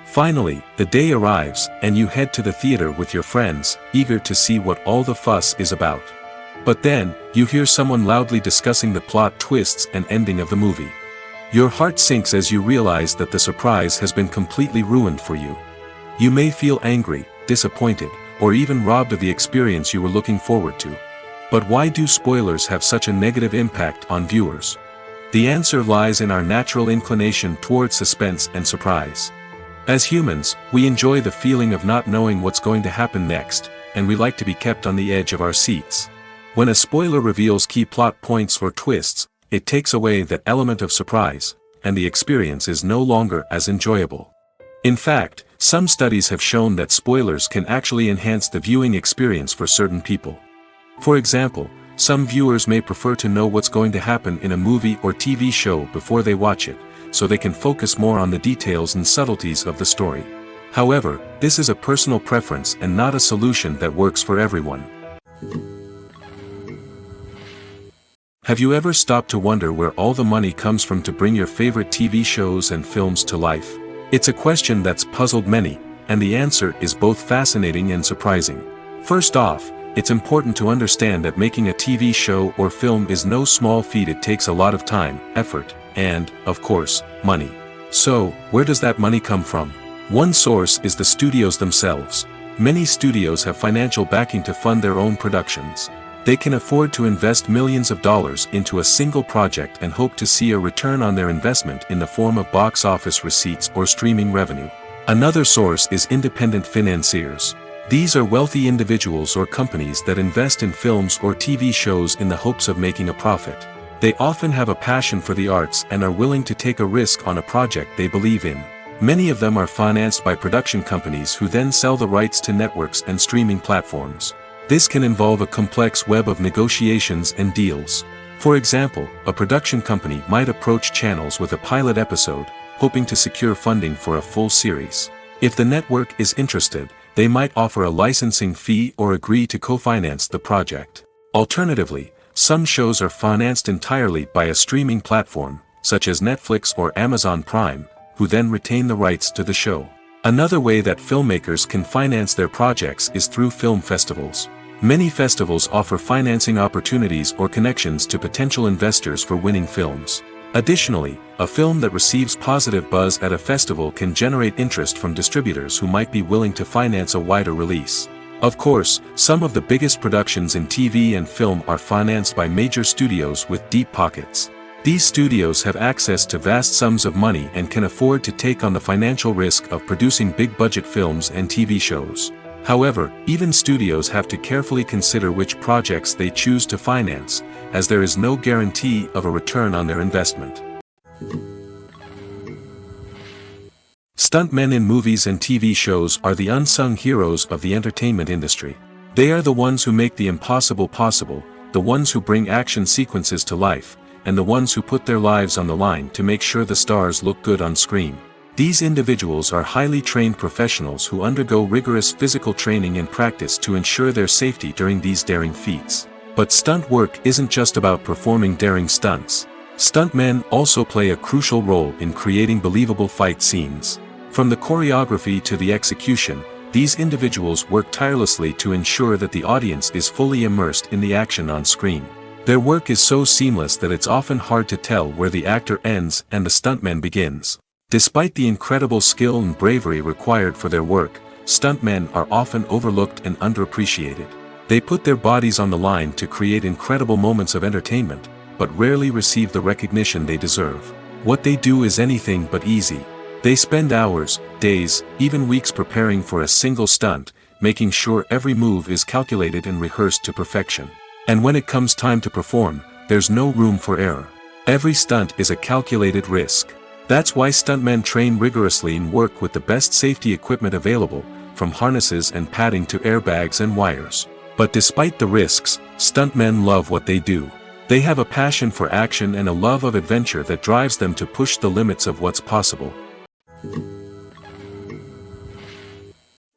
Finally, the day arrives, and you head to the theater with your friends, eager to see what all the fuss is about. But then, you hear someone loudly discussing the plot twists and ending of the movie. Your heart sinks as you realize that the surprise has been completely ruined for you. You may feel angry, disappointed, or even robbed of the experience you were looking forward to. But why do spoilers have such a negative impact on viewers? The answer lies in our natural inclination toward suspense and surprise. As humans, we enjoy the feeling of not knowing what's going to happen next, and we like to be kept on the edge of our seats. When a spoiler reveals key plot points or twists, it takes away that element of surprise, and the experience is no longer as enjoyable. In fact, some studies have shown that spoilers can actually enhance the viewing experience for certain people. For example, some viewers may prefer to know what's going to happen in a movie or TV show before they watch it, so they can focus more on the details and subtleties of the story. However, this is a personal preference and not a solution that works for everyone. Have you ever stopped to wonder where all the money comes from to bring your favorite TV shows and films to life? It's a question that's puzzled many, and the answer is both fascinating and surprising. First off, it's important to understand that making a TV show or film is no small feat. It takes a lot of time, effort, and, of course, money. So, where does that money come from? One source is the studios themselves. Many studios have financial backing to fund their own productions. They can afford to invest millions of dollars into a single project and hope to see a return on their investment in the form of box office receipts or streaming revenue. Another source is independent financiers. These are wealthy individuals or companies that invest in films or TV shows in the hopes of making a profit. They often have a passion for the arts and are willing to take a risk on a project they believe in. Many of them are financed by production companies who then sell the rights to networks and streaming platforms. This can involve a complex web of negotiations and deals. For example, a production company might approach channels with a pilot episode, hoping to secure funding for a full series. If the network is interested, they might offer a licensing fee or agree to co-finance the project. Alternatively, some shows are financed entirely by a streaming platform, such as Netflix or Amazon Prime, who then retain the rights to the show. Another way that filmmakers can finance their projects is through film festivals. Many festivals offer financing opportunities or connections to potential investors for winning films. Additionally, a film that receives positive buzz at a festival can generate interest from distributors who might be willing to finance a wider release. Of course, some of the biggest productions in TV and film are financed by major studios with deep pockets. These studios have access to vast sums of money and can afford to take on the financial risk of producing big-budget films and TV shows. However, even studios have to carefully consider which projects they choose to finance, as there is no guarantee of a return on their investment. Stuntmen in movies and TV shows are the unsung heroes of the entertainment industry. They are the ones who make the impossible possible, the ones who bring action sequences to life, and the ones who put their lives on the line to make sure the stars look good on screen. These individuals are highly trained professionals who undergo rigorous physical training and practice to ensure their safety during these daring feats. But stunt work isn't just about performing daring stunts. Stuntmen also play a crucial role in creating believable fight scenes. From the choreography to the execution, these individuals work tirelessly to ensure that the audience is fully immersed in the action on screen. Their work is so seamless that it's often hard to tell where the actor ends and the stuntman begins. Despite the incredible skill and bravery required for their work, stuntmen are often overlooked and underappreciated. They put their bodies on the line to create incredible moments of entertainment, but rarely receive the recognition they deserve. What they do is anything but easy. They spend hours, days, even weeks preparing for a single stunt, making sure every move is calculated and rehearsed to perfection. And when it comes time to perform, there's no room for error. Every stunt is a calculated risk. That's why stuntmen train rigorously and work with the best safety equipment available, from harnesses and padding to airbags and wires. But despite the risks, stuntmen love what they do. They have a passion for action and a love of adventure that drives them to push the limits of what's possible.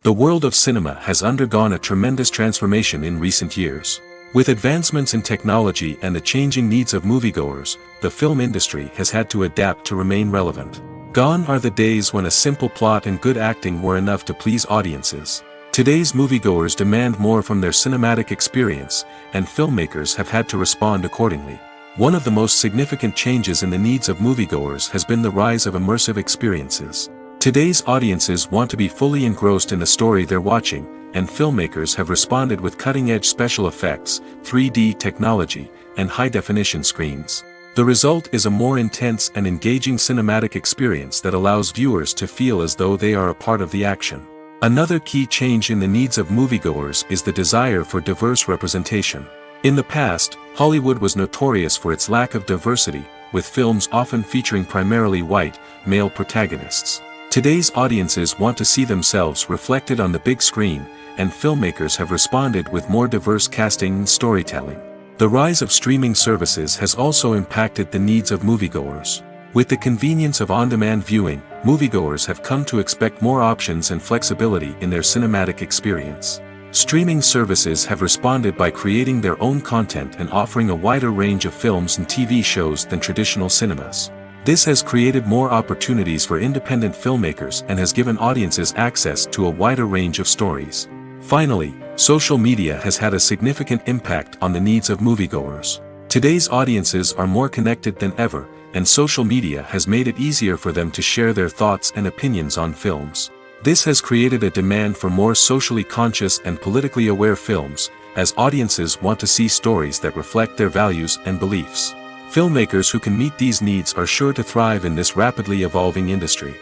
The world of cinema has undergone a tremendous transformation in recent years. With advancements in technology and the changing needs of moviegoers, the film industry has had to adapt to remain relevant. Gone are the days when a simple plot and good acting were enough to please audiences. Today's moviegoers demand more from their cinematic experience, and filmmakers have had to respond accordingly. One of the most significant changes in the needs of moviegoers has been the rise of immersive experiences. Today's audiences want to be fully engrossed in the story they're watching, and filmmakers have responded with cutting-edge special effects, 3D technology, and high-definition screens. The result is a more intense and engaging cinematic experience that allows viewers to feel as though they are a part of the action. Another key change in the needs of moviegoers is the desire for diverse representation. In the past, Hollywood was notorious for its lack of diversity, with films often featuring primarily white, male protagonists. Today's audiences want to see themselves reflected on the big screen, and filmmakers have responded with more diverse casting and storytelling. The rise of streaming services has also impacted the needs of moviegoers. With the convenience of on-demand viewing, moviegoers have come to expect more options and flexibility in their cinematic experience. Streaming services have responded by creating their own content and offering a wider range of films and TV shows than traditional cinemas. This has created more opportunities for independent filmmakers and has given audiences access to a wider range of stories. Finally, social media has had a significant impact on the needs of moviegoers. Today's audiences are more connected than ever, and social media has made it easier for them to share their thoughts and opinions on films. This has created a demand for more socially conscious and politically aware films, as audiences want to see stories that reflect their values and beliefs. Filmmakers who can meet these needs are sure to thrive in this rapidly evolving industry.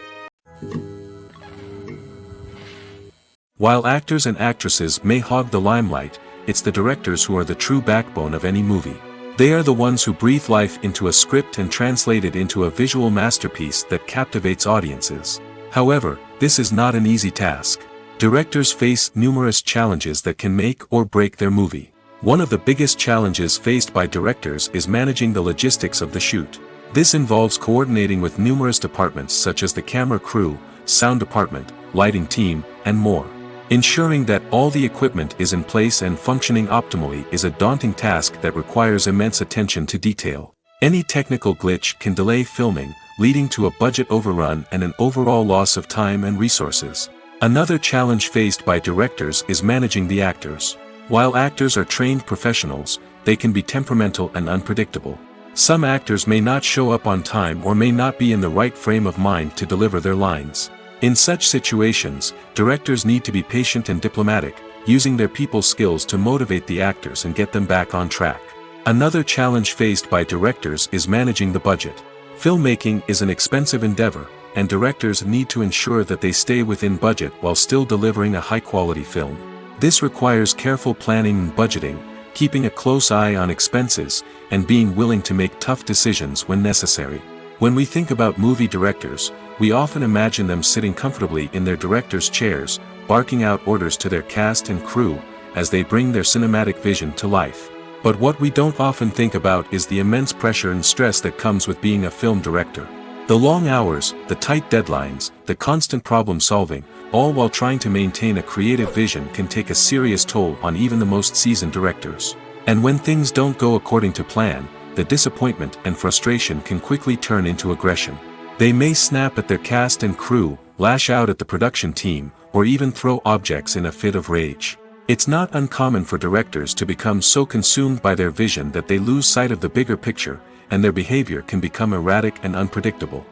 While actors and actresses may hog the limelight, it's the directors who are the true backbone of any movie. They are the ones who breathe life into a script and translate it into a visual masterpiece that captivates audiences. However, this is not an easy task. Directors face numerous challenges that can make or break their movie. One of the biggest challenges faced by directors is managing the logistics of the shoot. This involves coordinating with numerous departments such as the camera crew, sound department, lighting team, and more. Ensuring that all the equipment is in place and functioning optimally is a daunting task that requires immense attention to detail. Any technical glitch can delay filming, leading to a budget overrun and an overall loss of time and resources. Another challenge faced by directors is managing the actors. While actors are trained professionals, they can be temperamental and unpredictable. Some actors may not show up on time or may not be in the right frame of mind to deliver their lines. In such situations, directors need to be patient and diplomatic, using their people skills to motivate the actors and get them back on track. Another challenge faced by directors is managing the budget. Filmmaking is an expensive endeavor, and directors need to ensure that they stay within budget while still delivering a high-quality film. This requires careful planning and budgeting, keeping a close eye on expenses, and being willing to make tough decisions when necessary. When we think about movie directors, we often imagine them sitting comfortably in their director's chairs, barking out orders to their cast and crew, as they bring their cinematic vision to life. But what we don't often think about is the immense pressure and stress that comes with being a film director. The long hours, the tight deadlines, the constant problem solving, all while trying to maintain a creative vision can take a serious toll on even the most seasoned directors. And when things don't go according to plan, the disappointment and frustration can quickly turn into aggression. They may snap at their cast and crew, lash out at the production team, or even throw objects in a fit of rage. It's not uncommon for directors to become so consumed by their vision that they lose sight of the bigger picture, and their behavior can become erratic and unpredictable.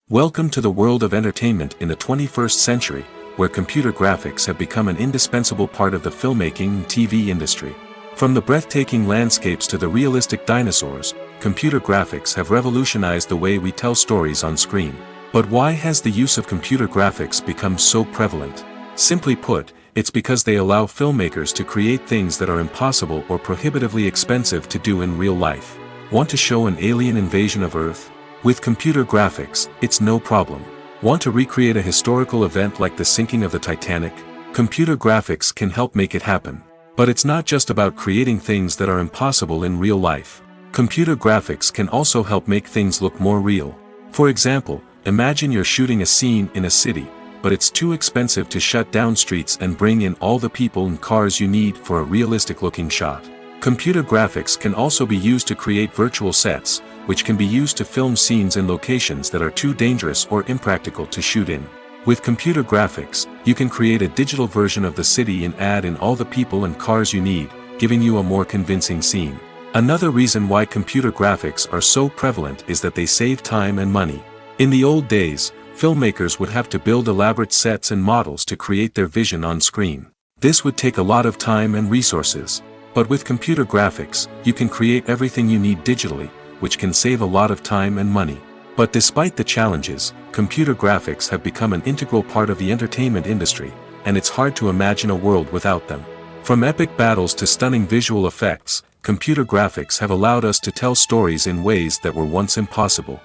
Welcome to the world of entertainment in the 21st century, where computer graphics have become an indispensable part of the filmmaking and TV industry. From the breathtaking landscapes to the realistic dinosaurs, computer graphics have revolutionized the way we tell stories on screen. But why has the use of computer graphics become so prevalent? Simply put, it's because they allow filmmakers to create things that are impossible or prohibitively expensive to do in real life. Want to show an alien invasion of Earth? With computer graphics, it's no problem. Want to recreate a historical event like the sinking of the Titanic? Computer graphics can help make it happen. But it's not just about creating things that are impossible in real life. Computer graphics can also help make things look more real. For example, imagine you're shooting a scene in a city, but it's too expensive to shut down streets and bring in all the people and cars you need for a realistic-looking shot. Computer graphics can also be used to create virtual sets, which can be used to film scenes in locations that are too dangerous or impractical to shoot in. With computer graphics, you can create a digital version of the city and add in all the people and cars you need, giving you a more convincing scene. Another reason why computer graphics are so prevalent is that they save time and money. In the old days, filmmakers would have to build elaborate sets and models to create their vision on screen. This would take a lot of time and resources. But with computer graphics, you can create everything you need digitally, which can save a lot of time and money. But despite the challenges, computer graphics have become an integral part of the entertainment industry, and it's hard to imagine a world without them. From epic battles to stunning visual effects, computer graphics have allowed us to tell stories in ways that were once impossible.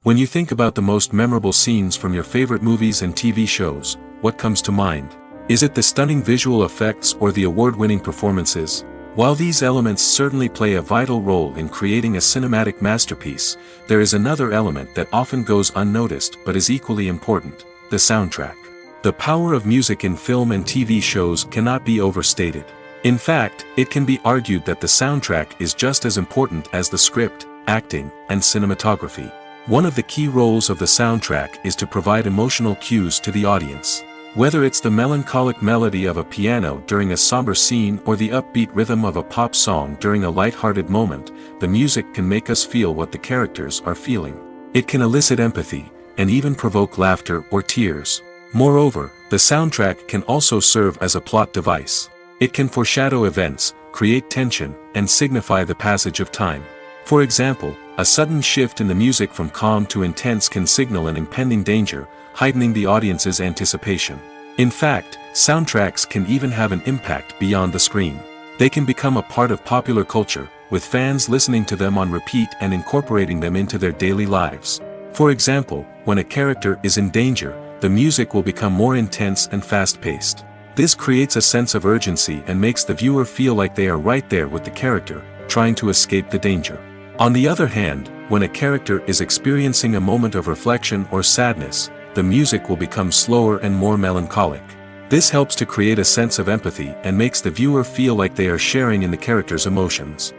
When you think about the most memorable scenes from your favorite movies and TV shows, what comes to mind? Is it the stunning visual effects or the award-winning performances? While these elements certainly play a vital role in creating a cinematic masterpiece, there is another element that often goes unnoticed but is equally important: the soundtrack. The power of music in film and TV shows cannot be overstated. In fact, it can be argued that the soundtrack is just as important as the script, acting, and cinematography. One of the key roles of the soundtrack is to provide emotional cues to the audience. Whether it's the melancholic melody of a piano during a somber scene or the upbeat rhythm of a pop song during a light-hearted moment, the music can make us feel what the characters are feeling. It can elicit empathy, and even provoke laughter or tears. Moreover, the soundtrack can also serve as a plot device. It can foreshadow events, create tension, and signify the passage of time. For example, a sudden shift in the music from calm to intense can signal an impending danger, heightening the audience's anticipation. In fact, soundtracks can even have an impact beyond the screen. They can become a part of popular culture, with fans listening to them on repeat and incorporating them into their daily lives. For example, when a character is in danger, the music will become more intense and fast-paced. This creates a sense of urgency and makes the viewer feel like they are right there with the character, trying to escape the danger. On the other hand, when a character is experiencing a moment of reflection or sadness, the music will become slower and more melancholic. This helps to create a sense of empathy and makes the viewer feel like they are sharing in the character's emotions.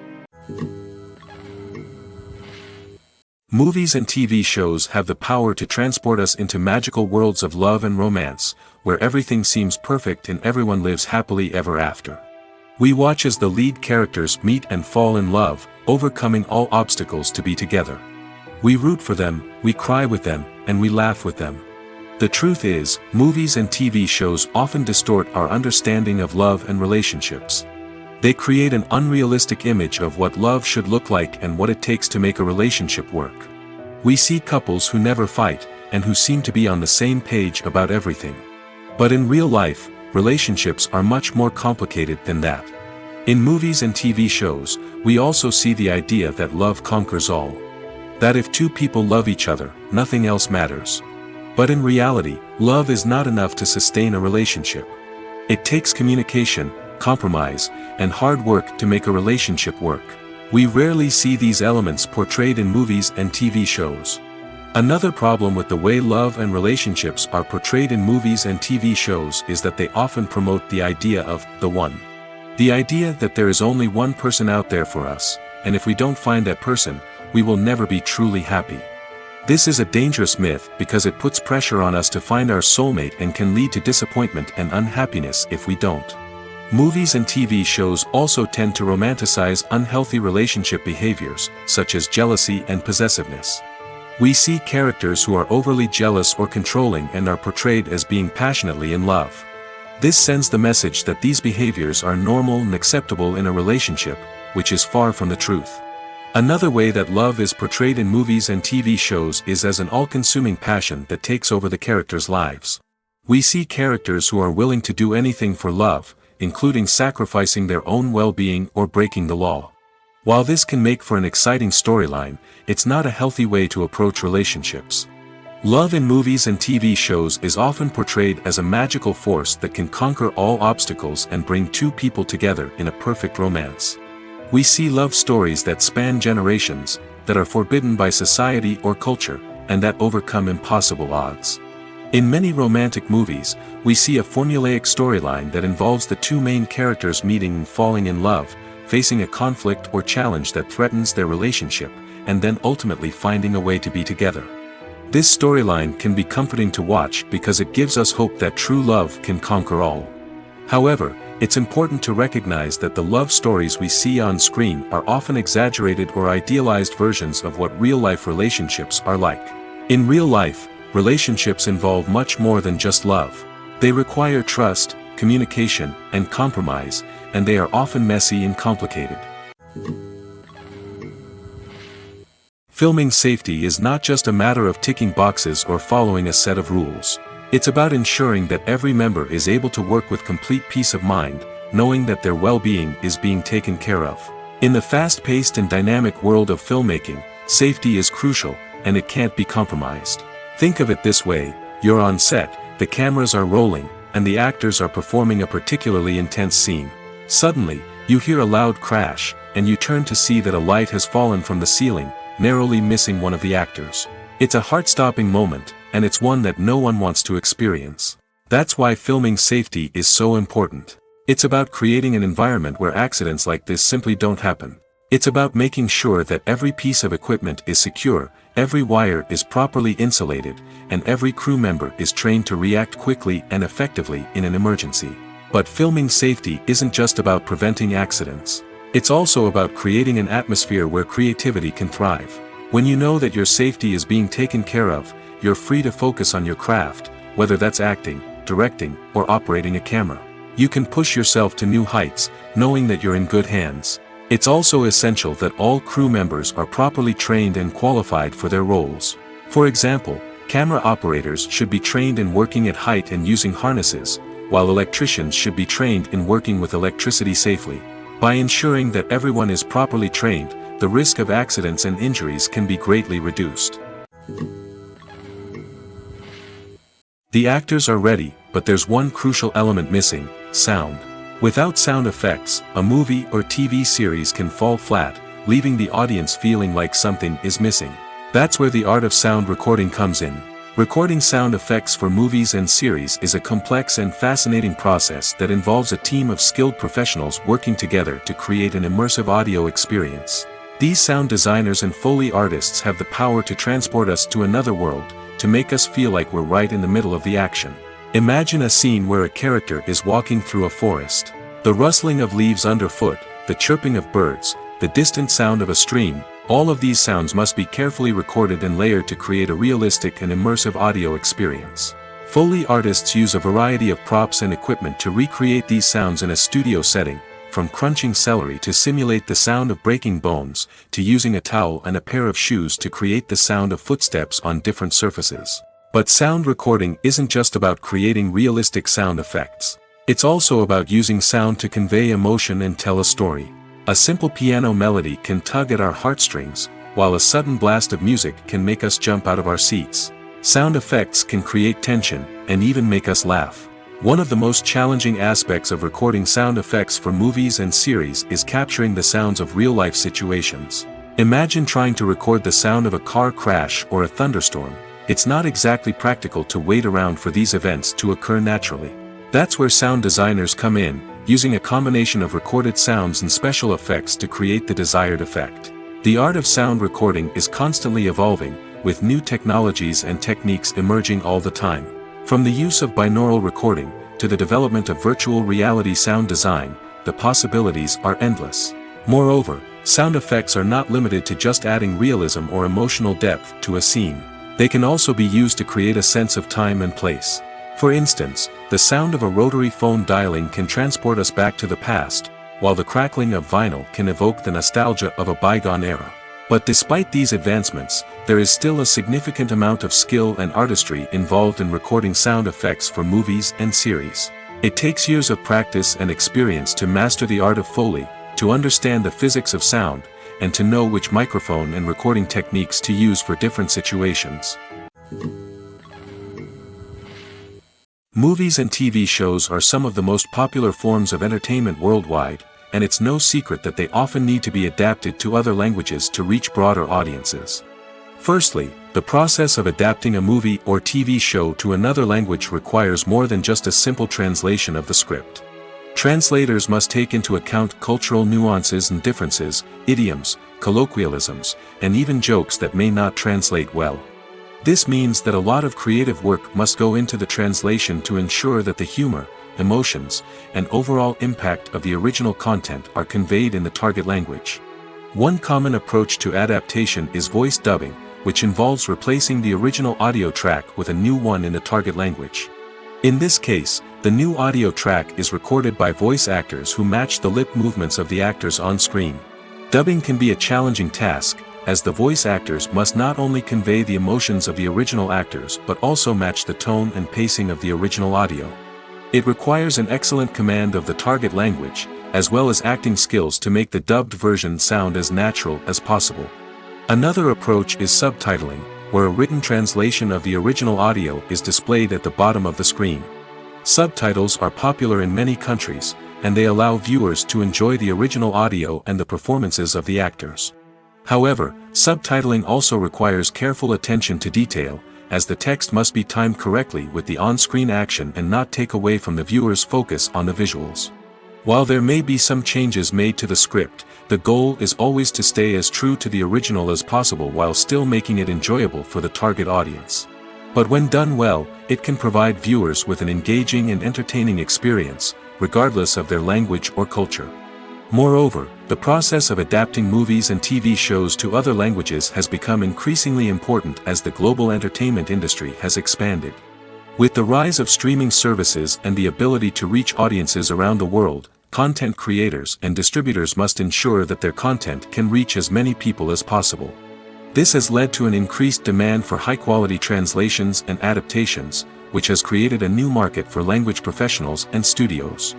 Movies and TV shows have the power to transport us into magical worlds of love and romance, where everything seems perfect and everyone lives happily ever after. We watch as the lead characters meet and fall in love, overcoming all obstacles to be together. We root for them, we cry with them, and we laugh with them. The truth is, movies and TV shows often distort our understanding of love and relationships. They create an unrealistic image of what love should look like and what it takes to make a relationship work. We see couples who never fight, and who seem to be on the same page about everything. But in real life, relationships are much more complicated than that. In movies and TV shows, we also see the idea that love conquers all. That if two people love each other, nothing else matters. But in reality, love is not enough to sustain a relationship. It takes communication, compromise, and hard work to make a relationship work. We rarely see these elements portrayed in movies and TV shows. Another problem with the way love and relationships are portrayed in movies and TV shows is that they often promote the idea of the one. The idea that there is only one person out there for us, and if we don't find that person, we will never be truly happy. This is a dangerous myth because it puts pressure on us to find our soulmate and can lead to disappointment and unhappiness if we don't. Movies and TV shows also tend to romanticize unhealthy relationship behaviors, such as jealousy and possessiveness. We see characters who are overly jealous or controlling and are portrayed as being passionately in love. This sends the message that these behaviors are normal and acceptable in a relationship, which is far from the truth. Another way that love is portrayed in movies and TV shows is as an all-consuming passion that takes over the characters' lives. We see characters who are willing to do anything for love, including sacrificing their own well-being or breaking the law. While this can make for an exciting storyline, it's not a healthy way to approach relationships. Love in movies and TV shows is often portrayed as a magical force that can conquer all obstacles and bring two people together in a perfect romance. We see love stories that span generations, that are forbidden by society or culture, and that overcome impossible odds. In many romantic movies, we see a formulaic storyline that involves the two main characters meeting and falling in love, facing a conflict or challenge that threatens their relationship, and then ultimately finding a way to be together. This storyline can be comforting to watch because it gives us hope that true love can conquer all. However, it's important to recognize that the love stories we see on screen are often exaggerated or idealized versions of what real-life relationships are like. In real life, relationships involve much more than just love. They require trust, communication, and compromise, and they are often messy and complicated. Filming safety is not just a matter of ticking boxes or following a set of rules. It's about ensuring that every member is able to work with complete peace of mind, knowing that their well-being is being taken care of. In the fast-paced and dynamic world of filmmaking, safety is crucial, and it can't be compromised. Think of it this way: you're on set, the cameras are rolling, and the actors are performing a particularly intense scene. Suddenly, you hear a loud crash, and you turn to see that a light has fallen from the ceiling, narrowly missing one of the actors. It's a heart-stopping moment, and it's one that no one wants to experience. That's why filming safety is so important. It's about creating an environment where accidents like this simply don't happen. It's about making sure that every piece of equipment is secure, every wire is properly insulated, and every crew member is trained to react quickly and effectively in an emergency. But filming safety isn't just about preventing accidents. It's also about creating an atmosphere where creativity can thrive. When you know that your safety is being taken care of, you're free to focus on your craft, whether that's acting, directing, or operating a camera. You can push yourself to new heights, knowing that you're in good hands. It's also essential that all crew members are properly trained and qualified for their roles. For example, camera operators should be trained in working at height and using harnesses, while electricians should be trained in working with electricity safely. By ensuring that everyone is properly trained, the risk of accidents and injuries can be greatly reduced. The actors are ready, but there's one crucial element missing: sound. Without sound effects, a movie or TV series can fall flat, leaving the audience feeling like something is missing. That's where the art of sound recording comes in. Recording sound effects for movies and series is a complex and fascinating process that involves a team of skilled professionals working together to create an immersive audio experience. These sound designers and Foley artists have the power to transport us to another world, to make us feel like we're right in the middle of the action. Imagine a scene where a character is walking through a forest. The rustling of leaves underfoot, the chirping of birds, the distant sound of a stream, all of these sounds must be carefully recorded and layered to create a realistic and immersive audio experience. Foley artists use a variety of props and equipment to recreate these sounds in a studio setting, from crunching celery to simulate the sound of breaking bones, to using a towel and a pair of shoes to create the sound of footsteps on different surfaces. But sound recording isn't just about creating realistic sound effects. It's also about using sound to convey emotion and tell a story. A simple piano melody can tug at our heartstrings, while a sudden blast of music can make us jump out of our seats. Sound effects can create tension, and even make us laugh. One of the most challenging aspects of recording sound effects for movies and series is capturing the sounds of real-life situations. Imagine trying to record the sound of a car crash or a thunderstorm. It's not exactly practical to wait around for these events to occur naturally. That's where sound designers come in, using a combination of recorded sounds and special effects to create the desired effect. The art of sound recording is constantly evolving, with new technologies and techniques emerging all the time. From the use of binaural recording, to the development of virtual reality sound design, the possibilities are endless. Moreover, sound effects are not limited to just adding realism or emotional depth to a scene. They can also be used to create a sense of time and place. For instance, the sound of a rotary phone dialing can transport us back to the past, while the crackling of vinyl can evoke the nostalgia of a bygone era. But despite these advancements, there is still a significant amount of skill and artistry involved in recording sound effects for movies and series. It takes years of practice and experience to master the art of Foley, to understand the physics of sound, and to know which microphone and recording techniques to use for different situations. Movies and TV shows are some of the most popular forms of entertainment worldwide, and it's no secret that they often need to be adapted to other languages to reach broader audiences. Firstly, the process of adapting a movie or TV show to another language requires more than just a simple translation of the script. Translators must take into account cultural nuances and differences, idioms, colloquialisms, and even jokes that may not translate well. This means that a lot of creative work must go into the translation to ensure that the humor, emotions, and overall impact of the original content are conveyed in the target language. One common approach to adaptation is voice dubbing, which involves replacing the original audio track with a new one in the target language. In this case, the new audio track is recorded by voice actors who match the lip movements of the actors on screen. Dubbing can be a challenging task, as the voice actors must not only convey the emotions of the original actors but also match the tone and pacing of the original audio. It requires an excellent command of the target language, as well as acting skills to make the dubbed version sound as natural as possible. Another approach is subtitling, where a written translation of the original audio is displayed at the bottom of the screen. Subtitles are popular in many countries, and they allow viewers to enjoy the original audio and the performances of the actors. However, subtitling also requires careful attention to detail, as the text must be timed correctly with the on-screen action and not take away from the viewer's focus on the visuals. While there may be some changes made to the script, the goal is always to stay as true to the original as possible while still making it enjoyable for the target audience. But when done well, it can provide viewers with an engaging and entertaining experience, regardless of their language or culture. Moreover, the process of adapting movies and TV shows to other languages has become increasingly important as the global entertainment industry has expanded. With the rise of streaming services and the ability to reach audiences around the world, content creators and distributors must ensure that their content can reach as many people as possible. This has led to an increased demand for high-quality translations and adaptations, which has created a new market for language professionals and studios.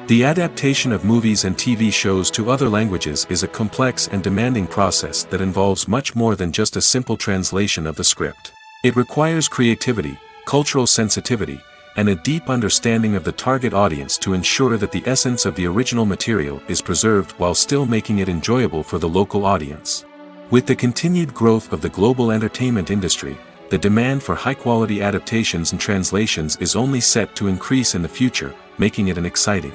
The adaptation of movies and TV shows to other languages is a complex and demanding process that involves much more than just a simple translation of the script. It requires creativity, cultural sensitivity, and a deep understanding of the target audience to ensure that the essence of the original material is preserved while still making it enjoyable for the local audience. With the continued growth of the global entertainment industry, the demand for high-quality adaptations and translations is only set to increase in the future, making it an exciting.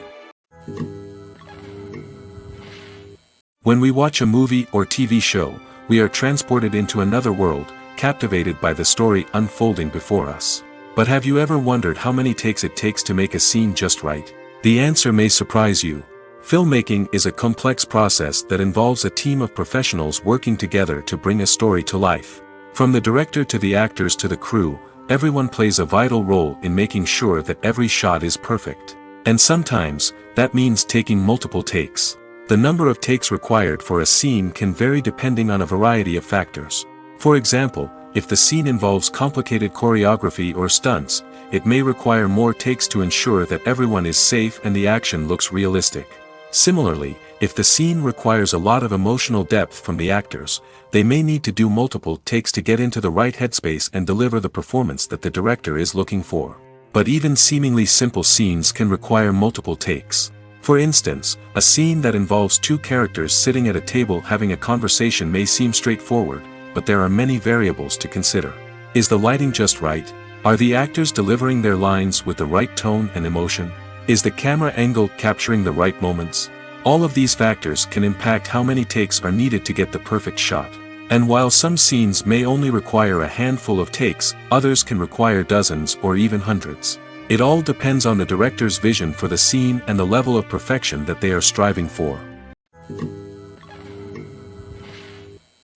When we watch a movie or TV show, we are transported into another world, captivated by the story unfolding before us. But have you ever wondered how many takes it takes to make a scene just right? The answer may surprise you. Filmmaking is a complex process that involves a team of professionals working together to bring a story to life. From the director to the actors to the crew, everyone plays a vital role in making sure that every shot is perfect. And sometimes, that means taking multiple takes. The number of takes required for a scene can vary depending on a variety of factors. For example, if the scene involves complicated choreography or stunts, it may require more takes to ensure that everyone is safe and the action looks realistic. Similarly, if the scene requires a lot of emotional depth from the actors, they may need to do multiple takes to get into the right headspace and deliver the performance that the director is looking for. But even seemingly simple scenes can require multiple takes. For instance, a scene that involves two characters sitting at a table having a conversation may seem straightforward, but there are many variables to consider. Is the lighting just right? Are the actors delivering their lines with the right tone and emotion? Is the camera angle capturing the right moments? All of these factors can impact how many takes are needed to get the perfect shot. And while some scenes may only require a handful of takes, others can require dozens or even hundreds. It all depends on the director's vision for the scene and the level of perfection that they are striving for.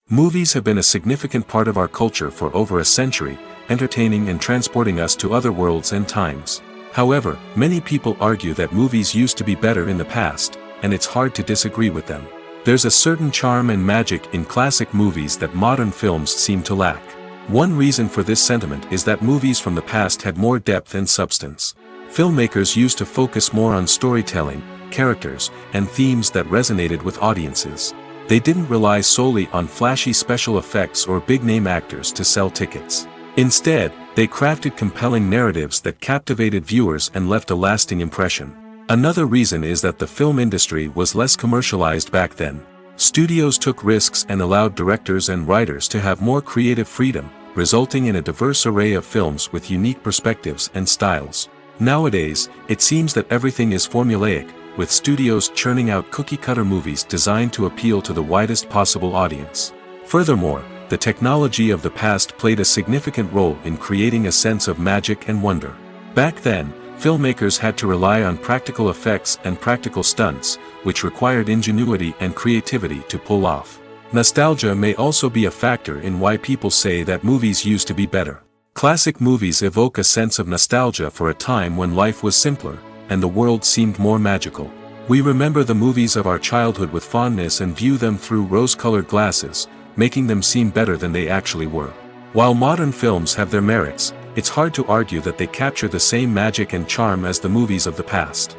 Movies have been a significant part of our culture for over a century, entertaining and transporting us to other worlds and times. However, many people argue that movies used to be better in the past, and it's hard to disagree with them. There's a certain charm and magic in classic movies that modern films seem to lack. One reason for this sentiment is that movies from the past had more depth and substance. Filmmakers used to focus more on storytelling, characters, and themes that resonated with audiences. They didn't rely solely on flashy special effects or big-name actors to sell tickets. Instead, they crafted compelling narratives that captivated viewers and left a lasting impression. Another reason is that the film industry was less commercialized back then. Studios took risks and allowed directors and writers to have more creative freedom, resulting in a diverse array of films with unique perspectives and styles. Nowadays, it seems that everything is formulaic, with studios churning out cookie-cutter movies designed to appeal to the widest possible audience. Furthermore, the technology of the past played a significant role in creating a sense of magic and wonder. Back then, filmmakers had to rely on practical effects and practical stunts, which required ingenuity and creativity to pull off. Nostalgia may also be a factor in why people say that movies used to be better. Classic movies evoke a sense of nostalgia for a time when life was simpler, and the world seemed more magical. We remember the movies of our childhood with fondness and view them through rose-colored glasses, making them seem better than they actually were. While modern films have their merits, it's hard to argue that they capture the same magic and charm as the movies of the past.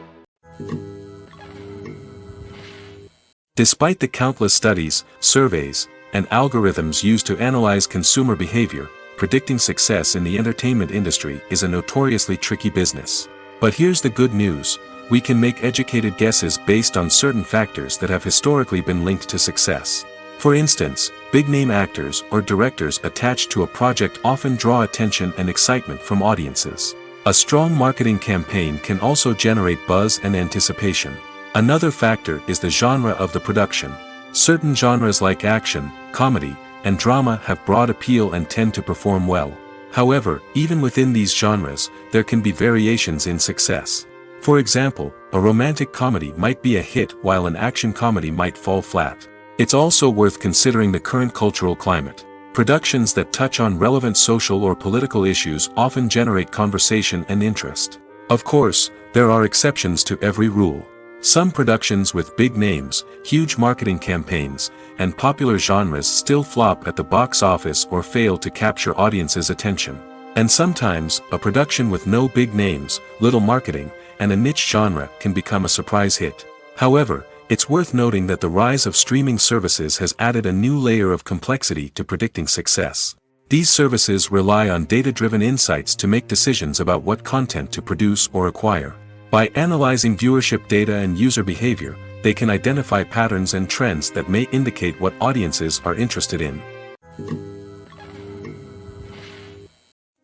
Despite the countless studies, surveys, and algorithms used to analyze consumer behavior, predicting success in the entertainment industry is a notoriously tricky business. But here's the good news: we can make educated guesses based on certain factors that have historically been linked to success. For instance, big-name actors or directors attached to a project often draw attention and excitement from audiences. A strong marketing campaign can also generate buzz and anticipation. Another factor is the genre of the production. Certain genres like action, comedy, and drama have broad appeal and tend to perform well. However, even within these genres, there can be variations in success. For example, a romantic comedy might be a hit while an action comedy might fall flat. It's also worth considering the current cultural climate. Productions that touch on relevant social or political issues often generate conversation and interest. Of course, there are exceptions to every rule. Some productions with big names, huge marketing campaigns, and popular genres still flop at the box office or fail to capture audiences' attention. And sometimes, a production with no big names, little marketing, and a niche genre can become a surprise hit. However, it's worth noting that the rise of streaming services has added a new layer of complexity to predicting success. These services rely on data-driven insights to make decisions about what content to produce or acquire. By analyzing viewership data and user behavior, they can identify patterns and trends that may indicate what audiences are interested in.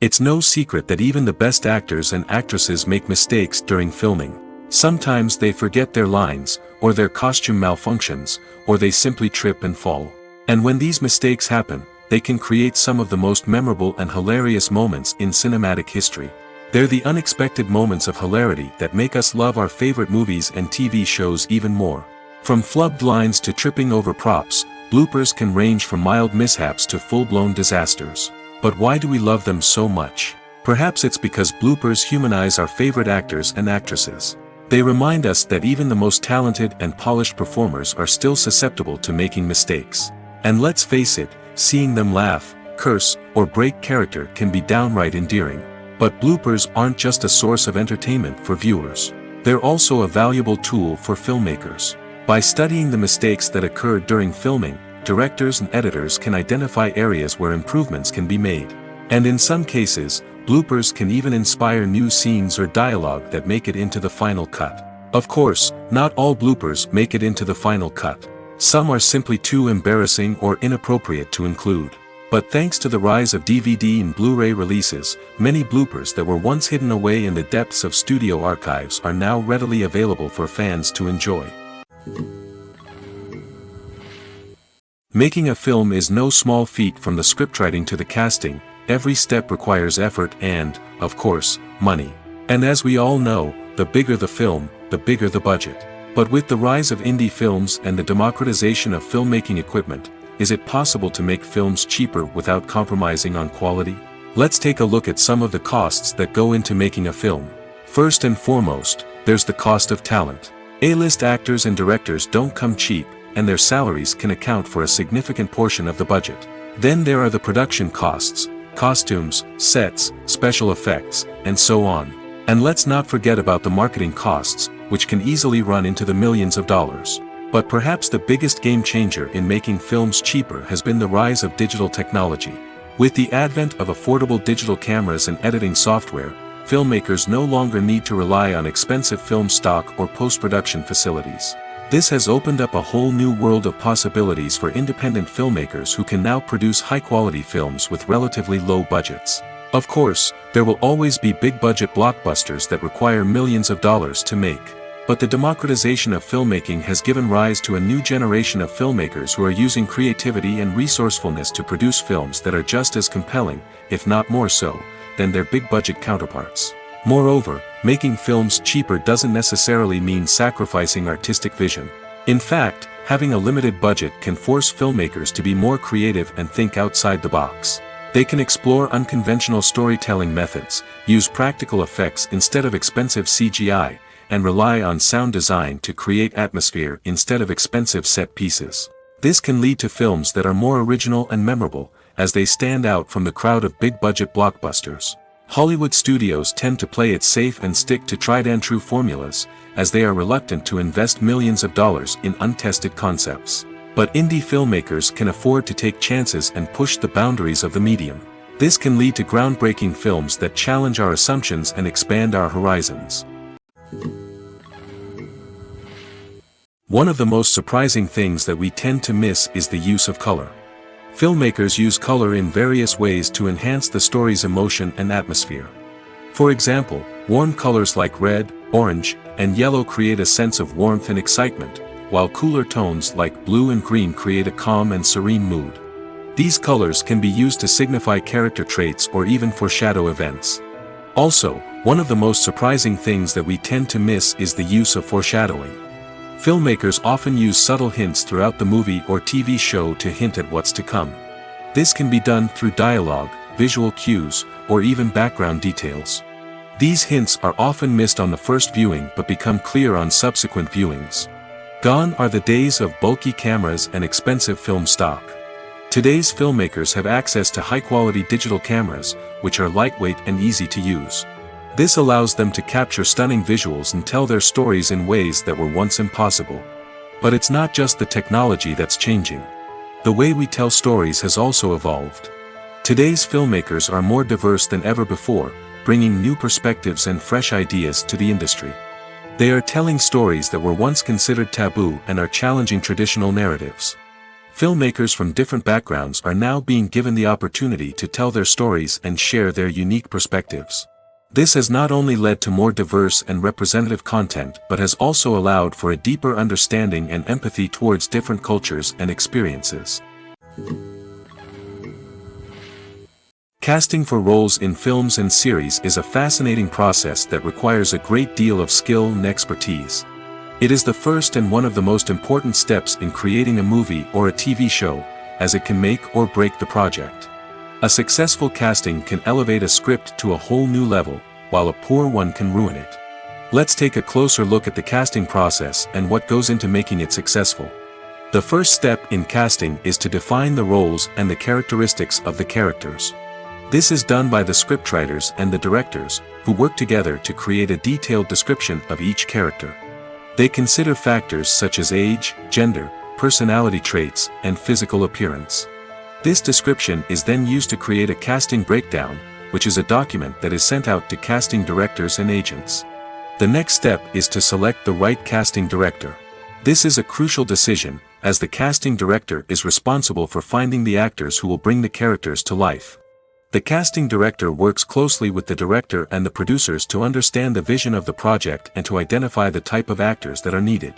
It's no secret that even the best actors and actresses make mistakes during filming. Sometimes they forget their lines, or their costume malfunctions, or they simply trip and fall. And when these mistakes happen, they can create some of the most memorable and hilarious moments in cinematic history. They're the unexpected moments of hilarity that make us love our favorite movies and TV shows even more. From flubbed lines to tripping over props, bloopers can range from mild mishaps to full-blown disasters. But why do we love them so much? Perhaps it's because bloopers humanize our favorite actors and actresses. They remind us that even the most talented and polished performers are still susceptible to making mistakes. And let's face it, seeing them laugh, curse, or break character can be downright endearing. But bloopers aren't just a source of entertainment for viewers. They're also a valuable tool for filmmakers. By studying the mistakes that occurred during filming, directors and editors can identify areas where improvements can be made. And in some cases, bloopers can even inspire new scenes or dialogue that make it into the final cut. Of course, not all bloopers make it into the final cut. Some are simply too embarrassing or inappropriate to include. But thanks to the rise of DVD and Blu-ray releases, many bloopers that were once hidden away in the depths of studio archives are now readily available for fans to enjoy. Making a film is no small feat. From the scriptwriting to the casting, every step requires effort and, of course, money. And as we all know, the bigger the film, the bigger the budget. But with the rise of indie films and the democratization of filmmaking equipment, is it possible to make films cheaper without compromising on quality? Let's take a look at some of the costs that go into making a film. First and foremost, there's the cost of talent. A-list actors and directors don't come cheap, and their salaries can account for a significant portion of the budget. Then there are the production costs, costumes, sets, special effects, and so on. And let's not forget about the marketing costs, which can easily run into the millions of dollars. But perhaps the biggest game changer in making films cheaper has been the rise of digital technology. With the advent of affordable digital cameras and editing software, filmmakers no longer need to rely on expensive film stock or post-production facilities. This has opened up a whole new world of possibilities for independent filmmakers who can now produce high-quality films with relatively low budgets. Of course, there will always be big-budget blockbusters that require millions of dollars to make. But the democratization of filmmaking has given rise to a new generation of filmmakers who are using creativity and resourcefulness to produce films that are just as compelling, if not more so, than their big-budget counterparts. Moreover, making films cheaper doesn't necessarily mean sacrificing artistic vision. In fact, having a limited budget can force filmmakers to be more creative and think outside the box. They can explore unconventional storytelling methods, use practical effects instead of expensive CGI, and rely on sound design to create atmosphere instead of expensive set pieces. This can lead to films that are more original and memorable, as they stand out from the crowd of big-budget blockbusters. Hollywood studios tend to play it safe and stick to tried-and-true formulas, as they are reluctant to invest millions of dollars in untested concepts. But indie filmmakers can afford to take chances and push the boundaries of the medium. This can lead to groundbreaking films that challenge our assumptions and expand our horizons. One of the most surprising things that we tend to miss is the use of color. Filmmakers use color in various ways to enhance the story's emotion and atmosphere. For example, warm colors like red, orange, and yellow create a sense of warmth and excitement, while cooler tones like blue and green create a calm and serene mood. These colors can be used to signify character traits or even foreshadow events. Also, one of the most surprising things that we tend to miss is the use of foreshadowing. Filmmakers often use subtle hints throughout the movie or TV show to hint at what's to come. This can be done through dialogue, visual cues, or even background details. These hints are often missed on the first viewing but become clear on subsequent viewings. Gone are the days of bulky cameras and expensive film stock. Today's filmmakers have access to high-quality digital cameras, which are lightweight and easy to use. This allows them to capture stunning visuals and tell their stories in ways that were once impossible. But it's not just the technology that's changing. The way we tell stories has also evolved. Today's filmmakers are more diverse than ever before, bringing new perspectives and fresh ideas to the industry. They are telling stories that were once considered taboo and are challenging traditional narratives. Filmmakers from different backgrounds are now being given the opportunity to tell their stories and share their unique perspectives. This has not only led to more diverse and representative content but has also allowed for a deeper understanding and empathy towards different cultures and experiences. Casting for roles in films and series is a fascinating process that requires a great deal of skill and expertise. It is the first and one of the most important steps in creating a movie or a TV show, as it can make or break the project. A successful casting can elevate a script to a whole new level, while a poor one can ruin it. Let's take a closer look at the casting process and what goes into making it successful. The first step in casting is to define the roles and the characteristics of the characters. This is done by the scriptwriters and the directors, who work together to create a detailed description of each character. They consider factors such as age, gender, personality traits, and physical appearance. This description is then used to create a casting breakdown, which is a document that is sent out to casting directors and agents. The next step is to select the right casting director. This is a crucial decision, as the casting director is responsible for finding the actors who will bring the characters to life. The casting director works closely with the director and the producers to understand the vision of the project and to identify the type of actors that are needed.